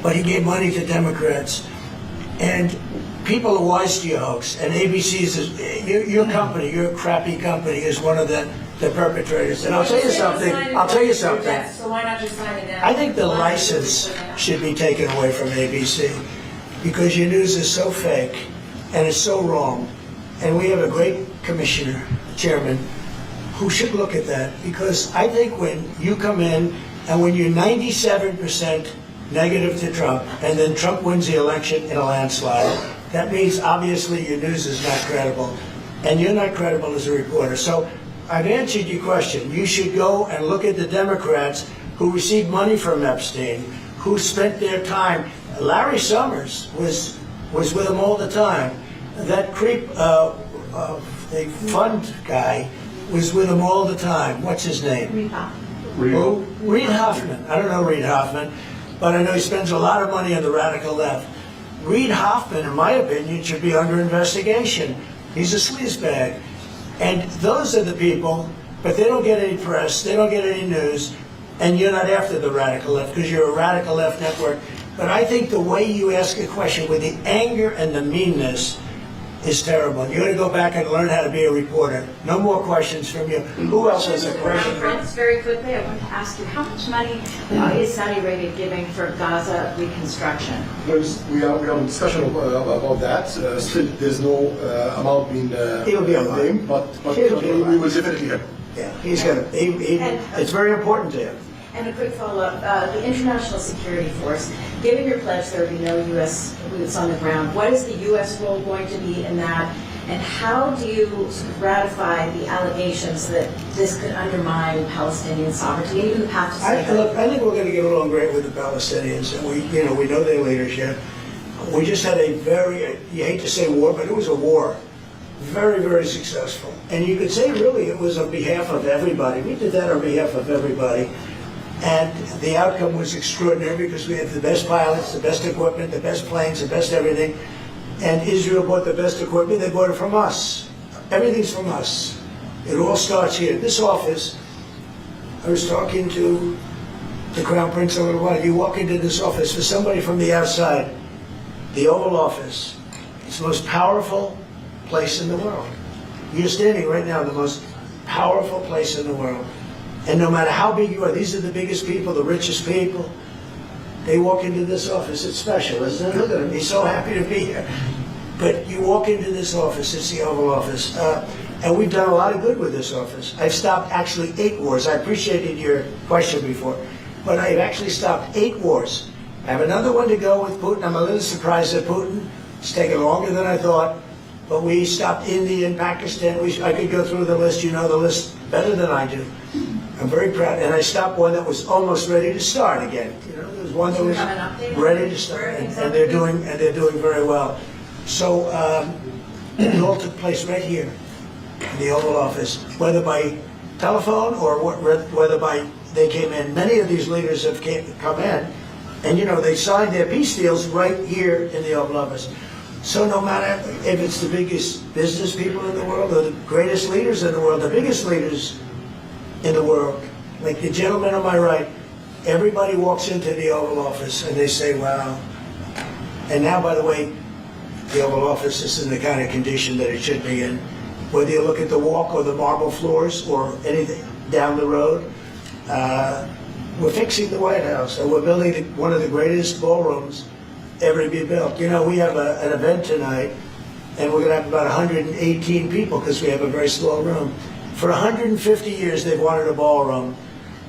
but he gave money to Democrats. And people are wise to your hoax, and ABC is, your company, your crappy company is one of the perpetrators. And I'll tell you something, So why not just sign it now? I think the license should be taken away from ABC, because your news is so fake, and it's so wrong. And we have a great commissioner, chairman, who should look at that, because I think when you come in, and when you're 97% negative to Trump, and then Trump wins the election in a landslide, that means obviously your news is not credible, and you're not credible as a reporter. So I've answered your question. You should go and look at the Democrats who received money from Epstein, who spent their time. Larry Summers was with him all the time. That creep, the fund guy, was with him all the time. What's his name? Reid Hoffman. Who? Reid Hoffman. I don't know Reid Hoffman, but I know he spends a lot of money on the radical left. Reid Hoffman, in my opinion, should be under investigation. He's a sleazebag. And those are the people, but they don't get any press, they don't get any news, and you're not after the radical left because you're a radical left network. But I think the way you ask a question with the anger and the meanness is terrible. You're going to go back and learn how to be a reporter. No more questions from you. Who else has a question? Prince, very quickly, I want to ask you, how much money is Saudi Arabia giving for Gaza reconstruction? We are in discussion about that. Still, there's no amount being named, but we will definitely have. Yeah, he's going to. It's very important to him. And a quick follow-up, the International Security Force, given your pledge there will be no U.S. boots on the ground, what is the U.S. role going to be in that, and how do you sort of ratify the allegations that this could undermine Palestinian sovereignty, and even the path to statehood? Look, I think we're going to get along great with the Palestinians, and we know their leadership. We just had a very, you hate to say war, but it was a war. Very, very successful. And you could say really it was on behalf of everybody. We did that on behalf of everybody. And the outcome was extraordinary because we had the best pilots, the best equipment, the best planes, the best everything. And Israel bought the best equipment. They bought it from us. Everything's from us. It all starts here. This office, I was talking to the Crown Prince a little while. You walk into this office, for somebody from the outside, the Oval Office, it's the most powerful place in the world. You're standing right now in the most powerful place in the world. And no matter how big you are, these are the biggest people, the richest people. They walk into this office. It's special, isn't it? Look at him. He's so happy to be here. But you walk into this office. It's the Oval Office. And we've done a lot of good with this office. I've stopped actually 8 wars. I appreciated your question before. But I've actually stopped 8 wars. I have another one to go with Putin. I'm a little surprised at Putin. It's taken longer than I thought. But we stopped India and Pakistan. I could go through the list. You know the list better than I do. I'm very proud. And I stopped one that was almost ready to start again. You know, there was one that was ready to start, and they're doing very well. So it all took place right here in the Oval Office, whether by telephone or whether by they came in. Many of these leaders have come in, and you know they signed their peace deals right here in the Oval Office. So no matter if it's the biggest business people in the world or the greatest leaders in the world, the biggest leaders in the world, like the gentleman on my right, everybody walks into the Oval Office and they say, wow. And now, by the way, the Oval Office is in the kind of condition that it should be in. Whether you look at the walk or the marble floors or anything down the road, we're fixing the White House and we're building one of the greatest ballrooms ever to be built. You know, we have an event tonight and we're going to have about 118 people because we have a very small room. For 150 years they've wanted a ballroom,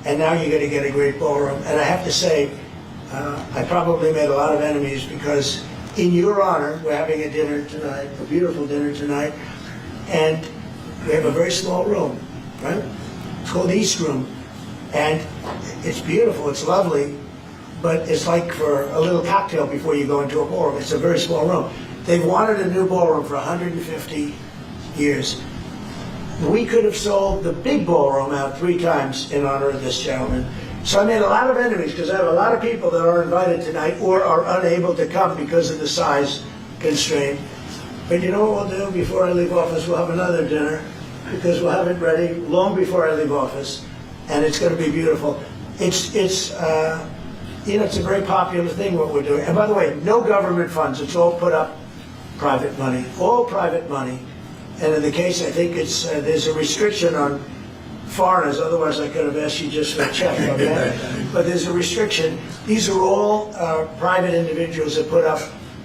and now you're going to get a great ballroom. And I have to say, I probably made a lot of enemies because in your honor, we're having a dinner tonight, a beautiful dinner tonight, and we have a very small room, right? It's called the East Room, and it's beautiful, it's lovely, but it's like for a little cocktail before you go into a ballroom. It's a very small room. They've wanted a new ballroom for 150 years. We could have sold the big ballroom out 3 times in honor of this gentleman. So I made a lot of enemies because I have a lot of people that are invited tonight or are unable to come because of the size constraint. But you know what we'll do before I leave office? We'll have another dinner because we'll have it ready long before I leave office, and it's going to be beautiful. It's a very popular thing what we're doing. And by the way, no government funds. It's all put up private money, all private money. And in the case, I think it's there's a restriction on foreigners, otherwise I could have asked you just for a check on that. But there's a restriction. These are all private individuals that put up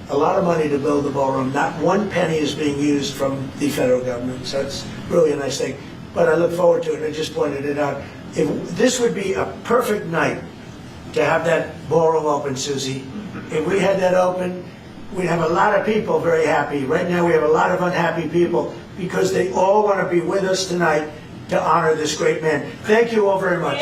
a lot of money to build the ballroom. Not one penny is being used from the federal government, so it's really a nice thing. But I look forward to it, I just pointed it out. This would be a perfect night to have that ballroom open, Susie. If we had that open, we'd have a lot of people very happy. Right now we have a lot of unhappy people because they all want to be with us tonight to honor this great man. Thank you all very much.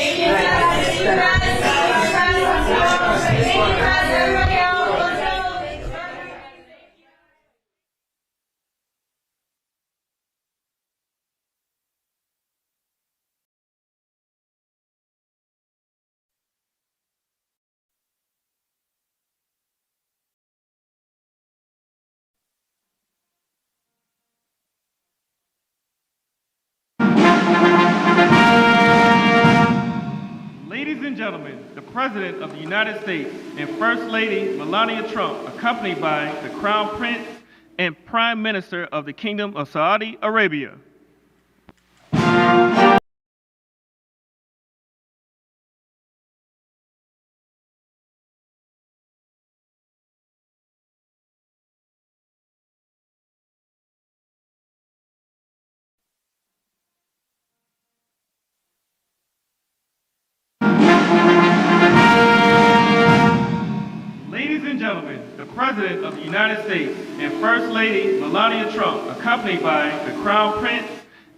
Ladies and gentlemen, the President of the United States and First Lady Melania Trump, accompanied by the Crown Prince and Prime Minister of the Kingdom of Saudi Arabia. Ladies and gentlemen, the President of the United States and First Lady Melania Trump, accompanied by the Crown Prince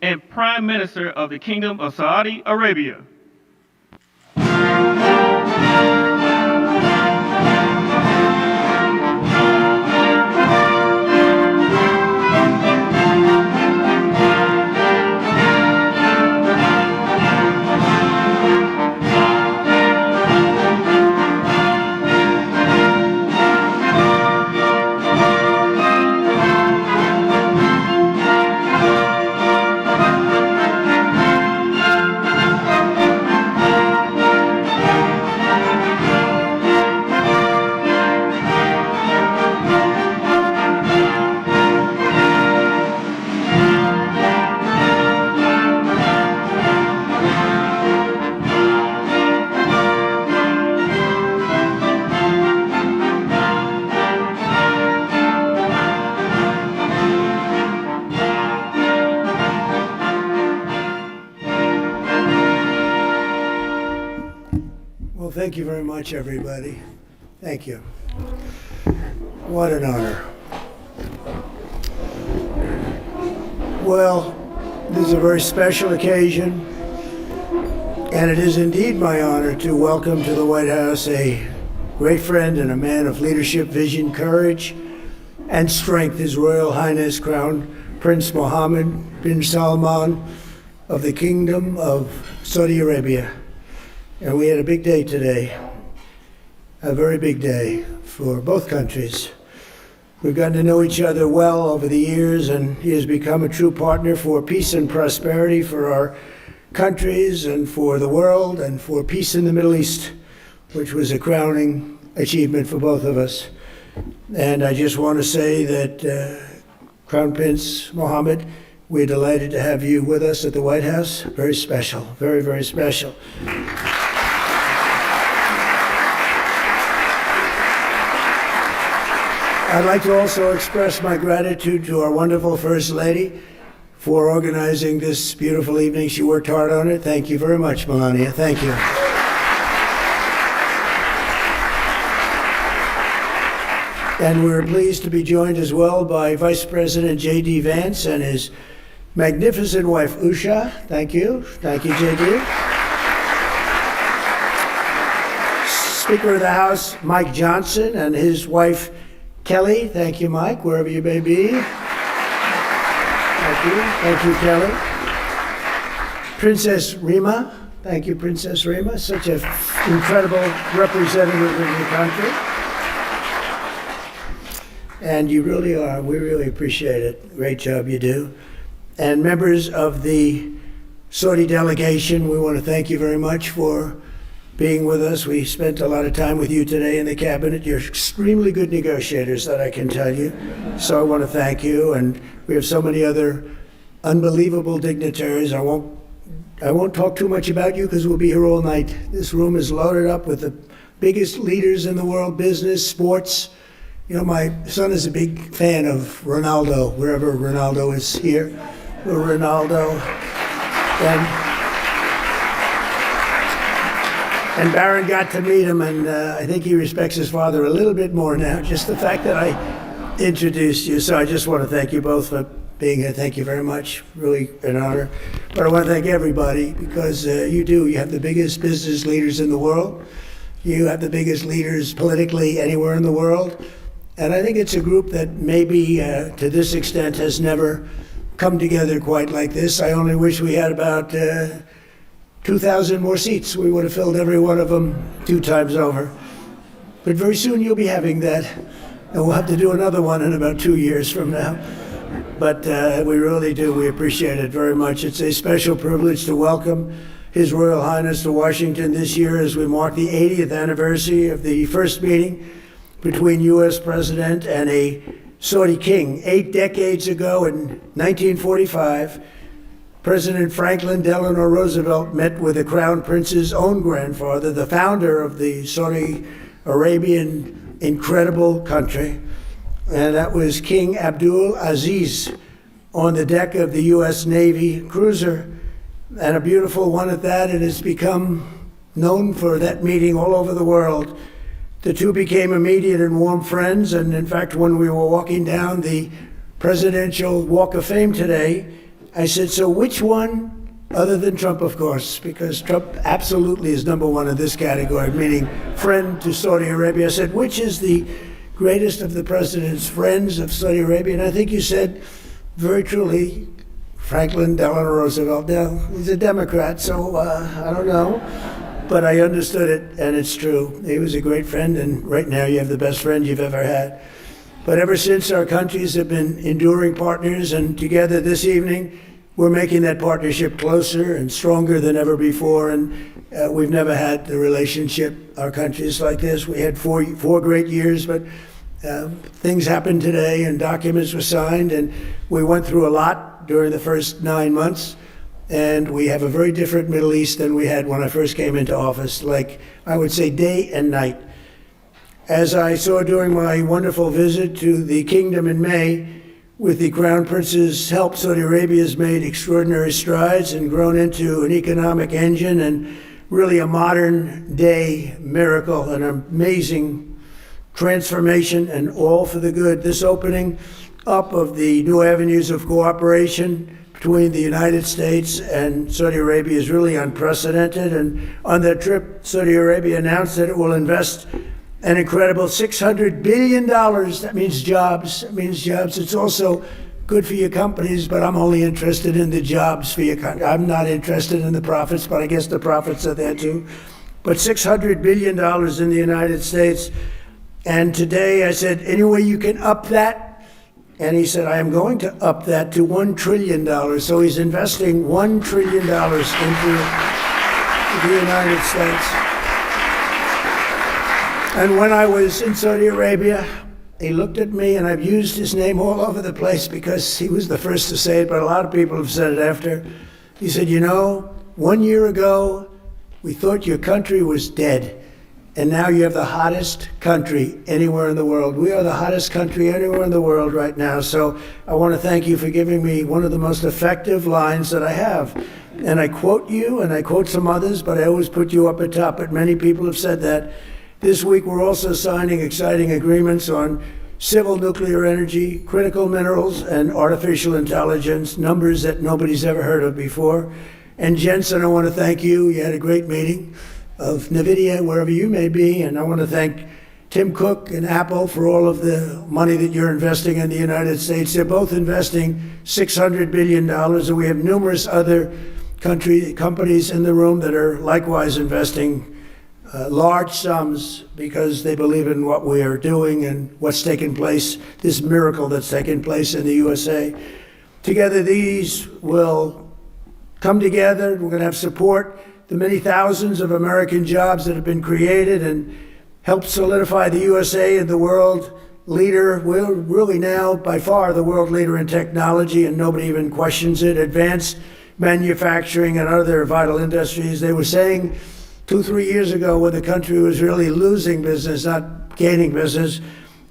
and Prime Minister of the Kingdom of Saudi Arabia. Thank you very much, everybody. Thank you. What an honor. Well, this is a very special occasion, and it is indeed my honor to welcome to the White House a great friend and a man of leadership, vision, courage, and strength, His Royal Highness Crown Prince Mohammed bin Salman of the Kingdom of Saudi Arabia. And we had a big day today, a very big day for both countries. We've gotten to know each other well over the years, and he has become a true partner for peace and prosperity for our countries and for the world and for peace in the Middle East, which was a crowning achievement for both of us. And I just want to say that Crown Prince Mohammed, we're delighted to have you with us at the White House. Very special, very, very special. I'd like to also express my gratitude to our wonderful First Lady for organizing this beautiful evening. She worked hard on it. Thank you very much, Melania. Thank you. And we're pleased to be joined as well by Vice President J.D. Vance and his magnificent wife, Usha. Thank you. Thank you, J.D. Speaker of the House, Mike Johnson, and his wife, Kelly. Thank you, Mike, wherever you may be. Thank you. Thank you, Kelly. Princess Rima. Thank you, Princess Rima. Such an incredible representative of your country. And you really are. We really appreciate it. Great job you do. And members of the Saudi delegation, we want to thank you very much for being with us. We spent a lot of time with you today in the cabinet. You're extremely good negotiators, that I can tell you. So I want to thank you. And we have so many other unbelievable dignitaries. I won't talk too much about you because we'll be here all night. This room is loaded up with the biggest leaders in the world, business, sports. You know, my son is a big fan of Ronaldo, wherever Ronaldo is here. Ronaldo. And Barron got to meet him, and I think he respects his father a little bit more now, just the fact that I introduced you. So I just want to thank you both for being here. Thank you very much. Really an honor. But I want to thank everybody because you have the biggest business leaders in the world. You have the biggest leaders politically anywhere in the world. And I think it's a group that maybe to this extent has never come together quite like this. I only wish we had about 2,000 more seats. We would have filled every one of them 2 times over. But very soon you'll be having that. And we'll have to do another one in about 2 years from now. But we really do. We appreciate it very much. It's a special privilege to welcome His Royal Highness to Washington this year as we mark the 80th anniversary of the first meeting between U.S. President and a Saudi king. 8 decades ago in 1945, President Franklin Delano Roosevelt met with the Crown Prince's own grandfather, the founder of the Saudi Arabian incredible country, and that was King Abdul Aziz on the deck of the U.S. Navy cruiser, and a beautiful one at that. It has become known for that meeting all over the world. The two became immediate and warm friends, and in fact, when we were walking down the Presidential Walk of Fame today, I said, so which one, other than Trump, of course, because Trump absolutely is number one in this category, meaning friend to Saudi Arabia. I said, which is the greatest of the president's friends of Saudi Arabia? And I think you said, very truly, Franklin Delano Roosevelt. Now, he's a Democrat, so I don't know. But I understood it, and it's true. He was a great friend, and right now you have the best friend you've ever had. But ever since, our countries have been enduring partners, and together this evening, we're making that partnership closer and stronger than ever before. And we've never had the relationship, our countries, like this. We had four great years, but things happened today, and documents were signed, and we went through a lot during the first 9 months. And we have a very different Middle East than we had when I first came into office, like I would say day and night. As I saw during my wonderful visit to the kingdom in May, with the Crown Prince's help, Saudi Arabia has made extraordinary strides and grown into an economic engine and really a modern day miracle, an amazing transformation, and all for the good. This opening up of the new avenues of cooperation between the United States and Saudi Arabia is really unprecedented. And on that trip, Saudi Arabia announced that it will invest an incredible $600 billion. That means jobs. It means jobs. It's also good for your companies, but I'm only interested in the jobs for your country. I'm not interested in the profits, but I guess the profits are there too. But $600 billion in the United States. And today I said, any way you can up that? And he said, I am going to up that to $1 trillion. So he's investing $1 trillion into the United States. And when I was in Saudi Arabia, he looked at me, and I've used his name all over the place because he was the first to say it, but a lot of people have said it after. He said, you know, 1 year ago, we thought your country was dead. And now you have the hottest country anywhere in the world. We are the hottest country anywhere in the world right now. So I want to thank you for giving me one of the most effective lines that I have. And I quote you, and I quote some others, but I always put you up at top. But many people have said that. This week we're also signing exciting agreements on civil nuclear energy, critical minerals, and artificial intelligence, numbers that nobody's ever heard of before. And Jensen, I want to thank you. You had a great meeting of NVIDIA, wherever you may be, and I want to thank Tim Cook and Apple for all of the money that you're investing in the United States. They're both investing $600 billion, and we have numerous other companies in the room that are likewise investing large sums because they believe in what we are doing and what's taken place, this miracle that's taken place in the USA. Together, these will come together. We're going to have support the many thousands of American jobs that have been created and help solidify the USA and the world leader. We're really now by far the world leader in technology, and nobody even questions it. Advanced manufacturing and other vital industries. They were saying 2-3 years ago when the country was really losing business, not gaining business,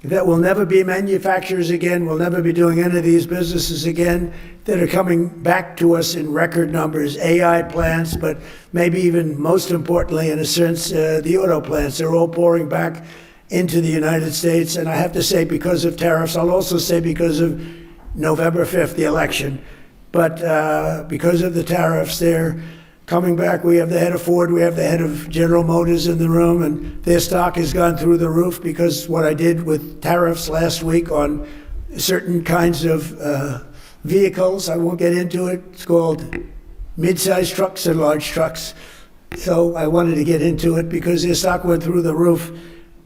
that we'll never be manufacturers again, we'll never be doing any of these businesses again, that are coming back to us in record numbers. AI plants, but maybe even most importantly, in a sense, the auto plants. They're all pouring back into the United States. And I have to say, because of tariffs, I'll also say because of November 5th, the election. But because of the tariffs, they're coming back. We have the head of Ford, we have the head of General Motors in the room, and their stock has gone through the roof because what I did with tariffs last week on certain kinds of vehicles, I won't get into it. It's called mid-sized trucks and large trucks. So I wanted to get into it because their stock went through the roof,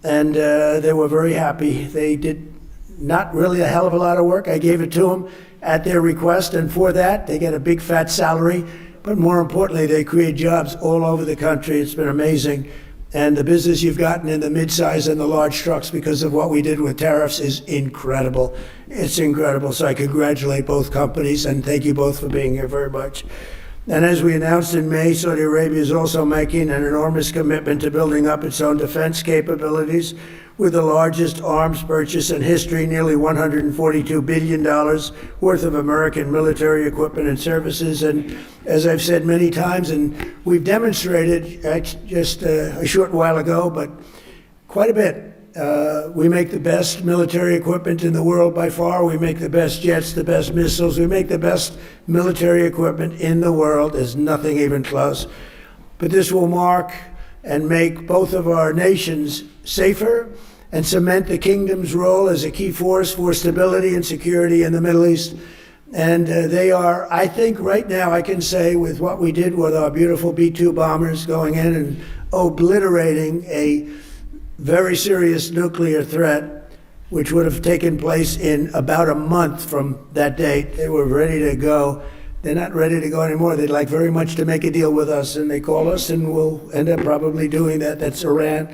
and they were very happy. They did not really a hell of a lot of work. I gave it to them at their request, and for that, they get a big fat salary. But more importantly, they create jobs all over the country. It's been amazing. And the business you've gotten in the mid-size and the large trucks because of what we did with tariffs is incredible. It's incredible. So I congratulate both companies and thank you both for being here very much. And as we announced in May, Saudi Arabia is also making an enormous commitment to building up its own defense capabilities with the largest arms purchase in history, nearly $142 billion worth of American military equipment and services. And as I've said many times, and we've demonstrated just a short while ago, but quite a bit, we make the best military equipment in the world by far. We make the best jets, the best missiles. We make the best military equipment in the world. There's nothing even close. But this will mark and make both of our nations safer and cement the kingdom's role as a key force for stability and security in the Middle East. And they are, I think right now I can say with what we did with our beautiful B-2 bombers going in and obliterating a very serious nuclear threat, which would have taken place in about a month from that date. They were ready to go. They're not ready to go anymore. They'd like very much to make a deal with us, and they call us, and we'll end up probably doing that. That's Iran.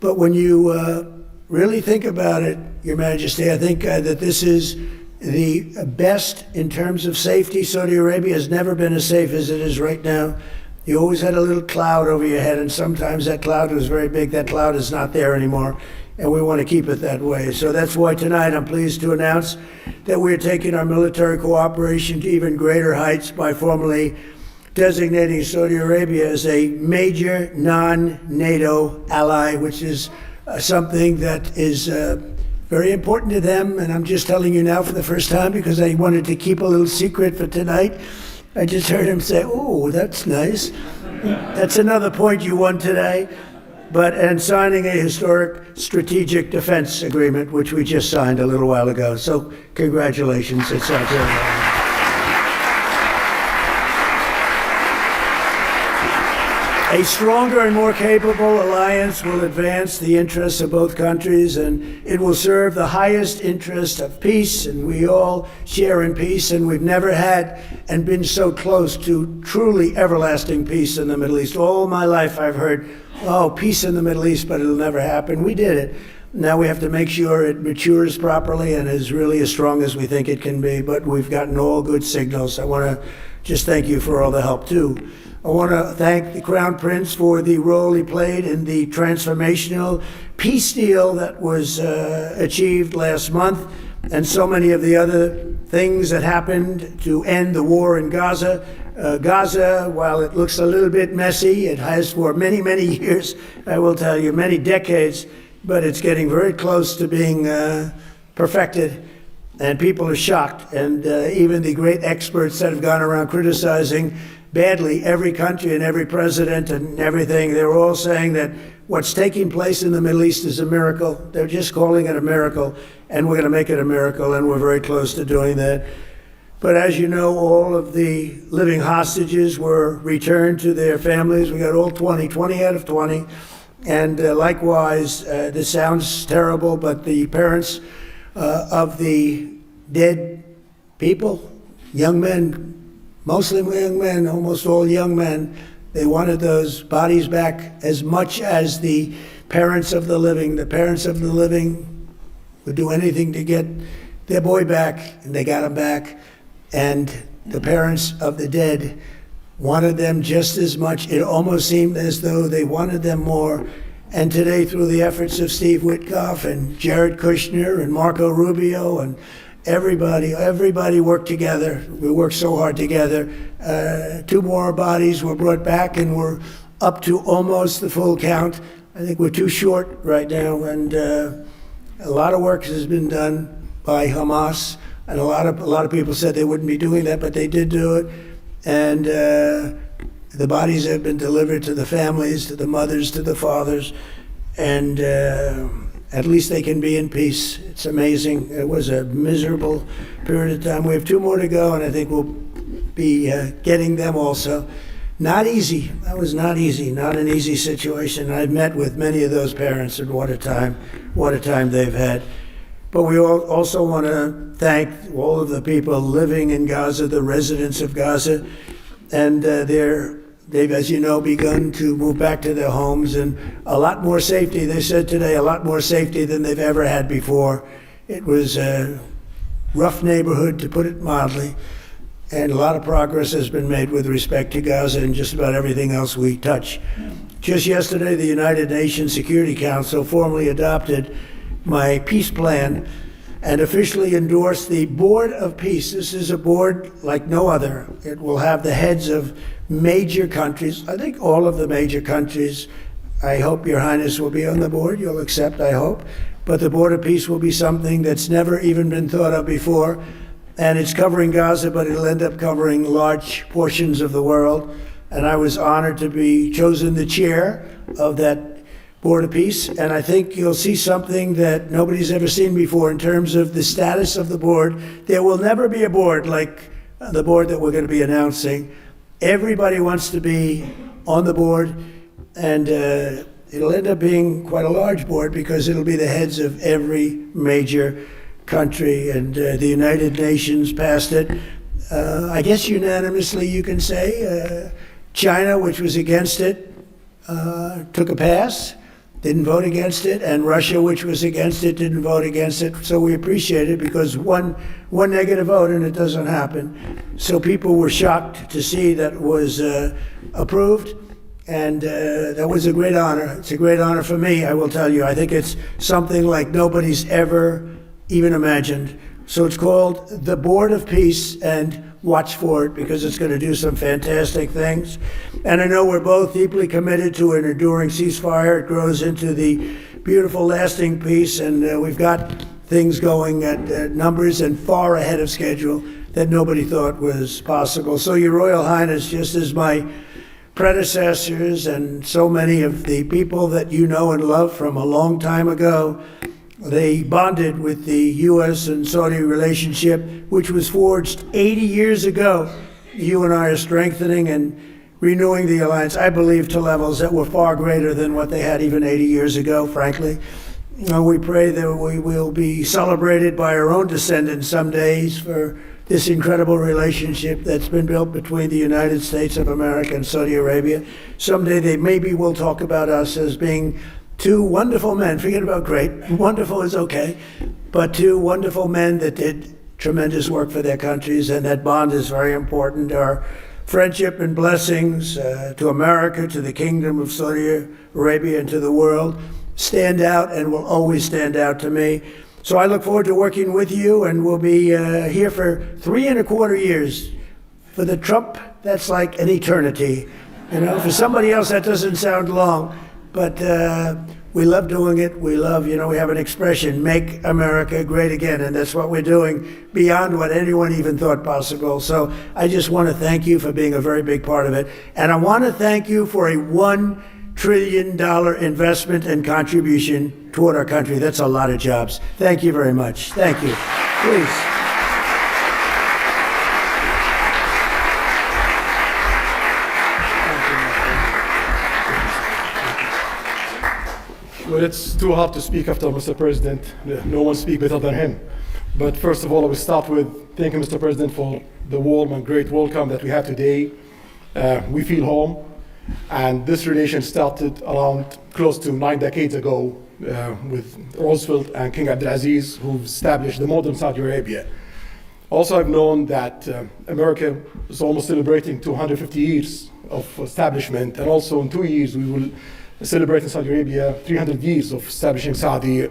But when you really think about it, Your Majesty, I think that this is the best in terms of safety. Saudi Arabia has never been as safe as it is right now. You always had a little cloud over your head, and sometimes that cloud was very big. That cloud is not there anymore, and we want to keep it that way. So that's why tonight I'm pleased to announce that we're taking our military cooperation to even greater heights by formally designating Saudi Arabia as a major non-NATO ally, which is something that is very important to them. And I'm just telling you now for the first time because I wanted to keep a little secret for tonight. I just heard him say, "Oh, that's nice." That's another point you won today. And signing a historic strategic defense agreement, which we just signed a little while ago. So congratulations. It's our turn. A stronger and more capable alliance will advance the interests of both countries, and it will serve the highest interest of peace, and we all share in peace, and we've never had and been so close to truly everlasting peace in the Middle East. All my life I've heard, oh, peace in the Middle East, but it'll never happen. We did it. Now we have to make sure it matures properly and is really as strong as we think it can be, but we've gotten all good signals. I want to just thank you for all the help, too. I want to thank the Crown Prince for the role he played in the transformational peace deal that was achieved last month, and so many of the other things that happened to end the war in Gaza. Gaza, while it looks a little bit messy, it has for many, many years, I will tell you, many decades, but it's getting very close to being perfected, and people are shocked. And even the great experts that have gone around criticizing badly every country and every president and everything, they're all saying that what's taking place in the Middle East is a miracle. They're just calling it a miracle, and we're going to make it a miracle, and we're very close to doing that. But as you know, all of the living hostages were returned to their families. We got all 20 out of 20. And likewise, this sounds terrible, but the parents of the dead people, young men, mostly young men, almost all young men, they wanted those bodies back as much as the parents of the living. The parents of the living would do anything to get their boy back, and they got him back. And the parents of the dead wanted them just as much. It almost seemed as though they wanted them more. And today, through the efforts of Steve Witkoff and Jared Kushner and Marco Rubio and everybody worked together. We worked so hard together. 2 more bodies were brought back, and we're up to almost the full count. I think we're too short right now, and a lot of work has been done by Hamas. And a lot of people said they wouldn't be doing that, but they did do it. And the bodies have been delivered to the families, to the mothers, to the fathers, and at least they can be in peace. It's amazing. It was a miserable period of time. We have 2 more to go, and I think we'll be getting them also. Not easy. That was not easy. Not an easy situation. I've met with many of those parents, and what a time they've had. But we also want to thank all of the people living in Gaza, the residents of Gaza, and they've, as you know, begun to move back to their homes, and a lot more safety. They said today a lot more safety than they've ever had before. It was a rough neighborhood, to put it mildly, and a lot of progress has been made with respect to Gaza and just about everything else we touch. Just yesterday, the United Nations Security Council formally adopted my peace plan and officially endorsed the Board of Peace. This is a board like no other. It will have the heads of major countries, I think all of the major countries. I hope Your Highness will be on the board. You'll accept, I hope. But the Board of Peace will be something that's never even been thought of before. And it's covering Gaza, but it'll end up covering large portions of the world. And I was honored to be chosen the chair of that Board of Peace, and I think you'll see something that nobody's ever seen before in terms of the status of the board. There will never be a board like the board that we're going to be announcing. Everybody wants to be on the board, and it'll end up being quite a large board because it'll be the heads of every major country, and the United Nations passed it. I guess unanimously, you can say. China, which was against it, took a pass. Didn't vote against it, and Russia, which was against it, didn't vote against it. So we appreciate it, because one negative vote and it doesn't happen. So people were shocked to see that it was approved, and that was a great honor. It's a great honor for me, I will tell you. I think it's something like nobody's ever even imagined. So it's called the Board of Peace, and watch for it, because it's going to do some fantastic things. And I know we're both deeply committed to an enduring ceasefire. It grows into the beautiful, lasting peace, and we've got things going at numbers and far ahead of schedule that nobody thought was possible. So, Your Royal Highness, just as my predecessors and so many of the people that you know and love from a long time ago, they bonded with the U.S. and Saudi relationship, which was forged 80 years ago. You and I are strengthening and renewing the alliance, I believe, to levels that were far greater than what they had even 80 years ago, frankly. We pray that we will be celebrated by our own descendants some days for this incredible relationship that's been built between the United States of America and Saudi Arabia. Someday they maybe will talk about us as being 2 wonderful men. Forget about great. Wonderful is okay. But 2 wonderful men that did tremendous work for their countries, and that bond is very important. Our friendship and blessings to America, to the Kingdom of Saudi Arabia, and to the world stand out and will always stand out to me. So I look forward to working with you, and we'll be here for 3.25 years. For the Trump, that's like an eternity. You know, for somebody else, that doesn't sound long. But We love doing it. We love, we have an expression, make America great again. And that's what we're doing beyond what anyone even thought possible. So I just want to thank you for being a very big part of it. And I want to thank you for a $1 trillion investment and contribution toward our country. That's a lot of jobs. Thank you very much. Thank you. Please. Well, it's too hard to speak after Mr. President. No one speaks better than him. But first of all, I will start with thanking Mr. President for the warm and great welcome that we have today. We feel home. And this relation started around close to 9 decades ago with Roosevelt and King Abdulaziz, who established the modern Saudi Arabia. Also, I've known that America is almost celebrating 250 years of establishment. And also in 2 years, we will celebrate in Saudi Arabia 300 years of establishing Saudi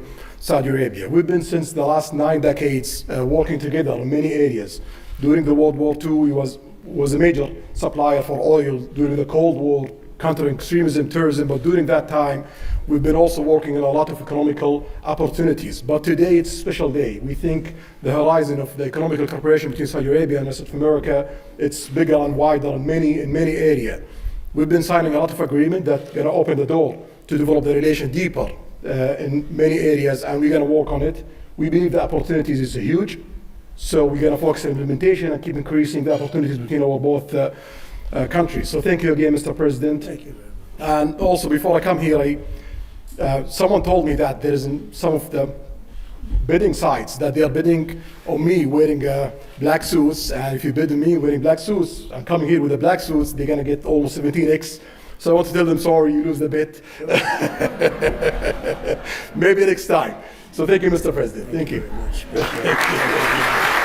Arabia. We've been since the last 9 decades working together in many areas. During the World War II, we was a major supplier for oil during the Cold War, countering extremism, terrorism, but during that time, we've been also working on a lot of economical opportunities. But today, it's a special day. We think the horizon of the economical cooperation between Saudi Arabia and the rest of America, it's bigger and wider in many areas. We've been signing a lot of agreements that are going to open the door to develop the relation deeper in many areas, and we're going to work on it. We believe the opportunities is huge, so we're going to focus on implementation and keep increasing the opportunities between our both countries. So thank you again, Mr. President. Thank you. And also, before I come here, someone told me that there is in some of the bidding sites that they are bidding on me wearing black suits, and if you bid on me wearing black suits, I'm coming here with the black suits, they're going to get almost 17x. So I want to tell them, sorry, you lose the bid. Maybe next time. So thank you, Mr. President. Thank you. Thank you.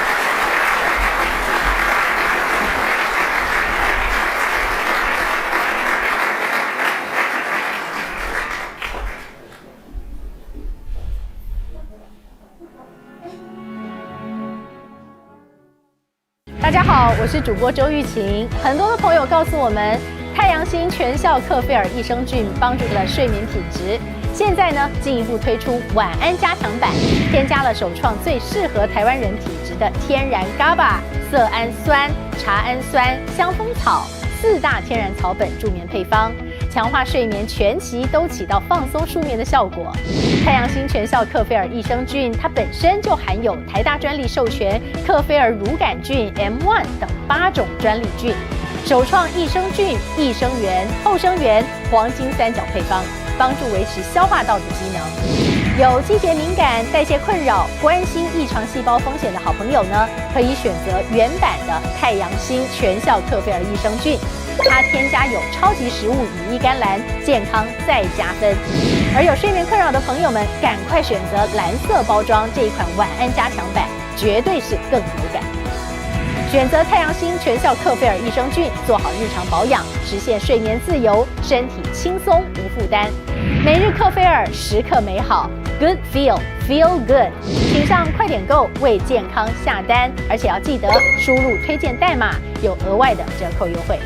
大家好，我是主播周玉琴。很多的朋友告诉我们，太阳星全效克菲尔益生菌帮助了睡眠品质。现在呢，进一步推出晚安加强版，添加了首创最适合台湾人体质的天然 GABA、色氨酸、茶氨酸、香蜂草4大天然草本助眠配方，强化睡眠全期都起到放松舒眠的效果。太阳星全效克菲尔益生菌，它本身就含有台大专利授权克菲尔乳杆菌 M1 等8种专利菌，首创益生菌、益生元、后生元黄金3角配方，帮助维持消化道的机能。有季节敏感、代谢困扰、关心异常细胞风险的好朋友呢，可以选择原版的太阳星全效克菲尔益生菌。它添加有超级食物羽衣甘蓝，健康再加分。而有睡眠困扰的朋友们，赶快选择蓝色包装这一款晚安加强版，绝对是更有感。选择太阳星全效克菲尔益生菌，做好日常保养，实现睡眠自由，身体轻松无负担。每日克菲尔，时刻美好 ，Good Feel Good， 请上快点购为健康下单，而且要记得输入推荐代码，有额外的折扣优惠。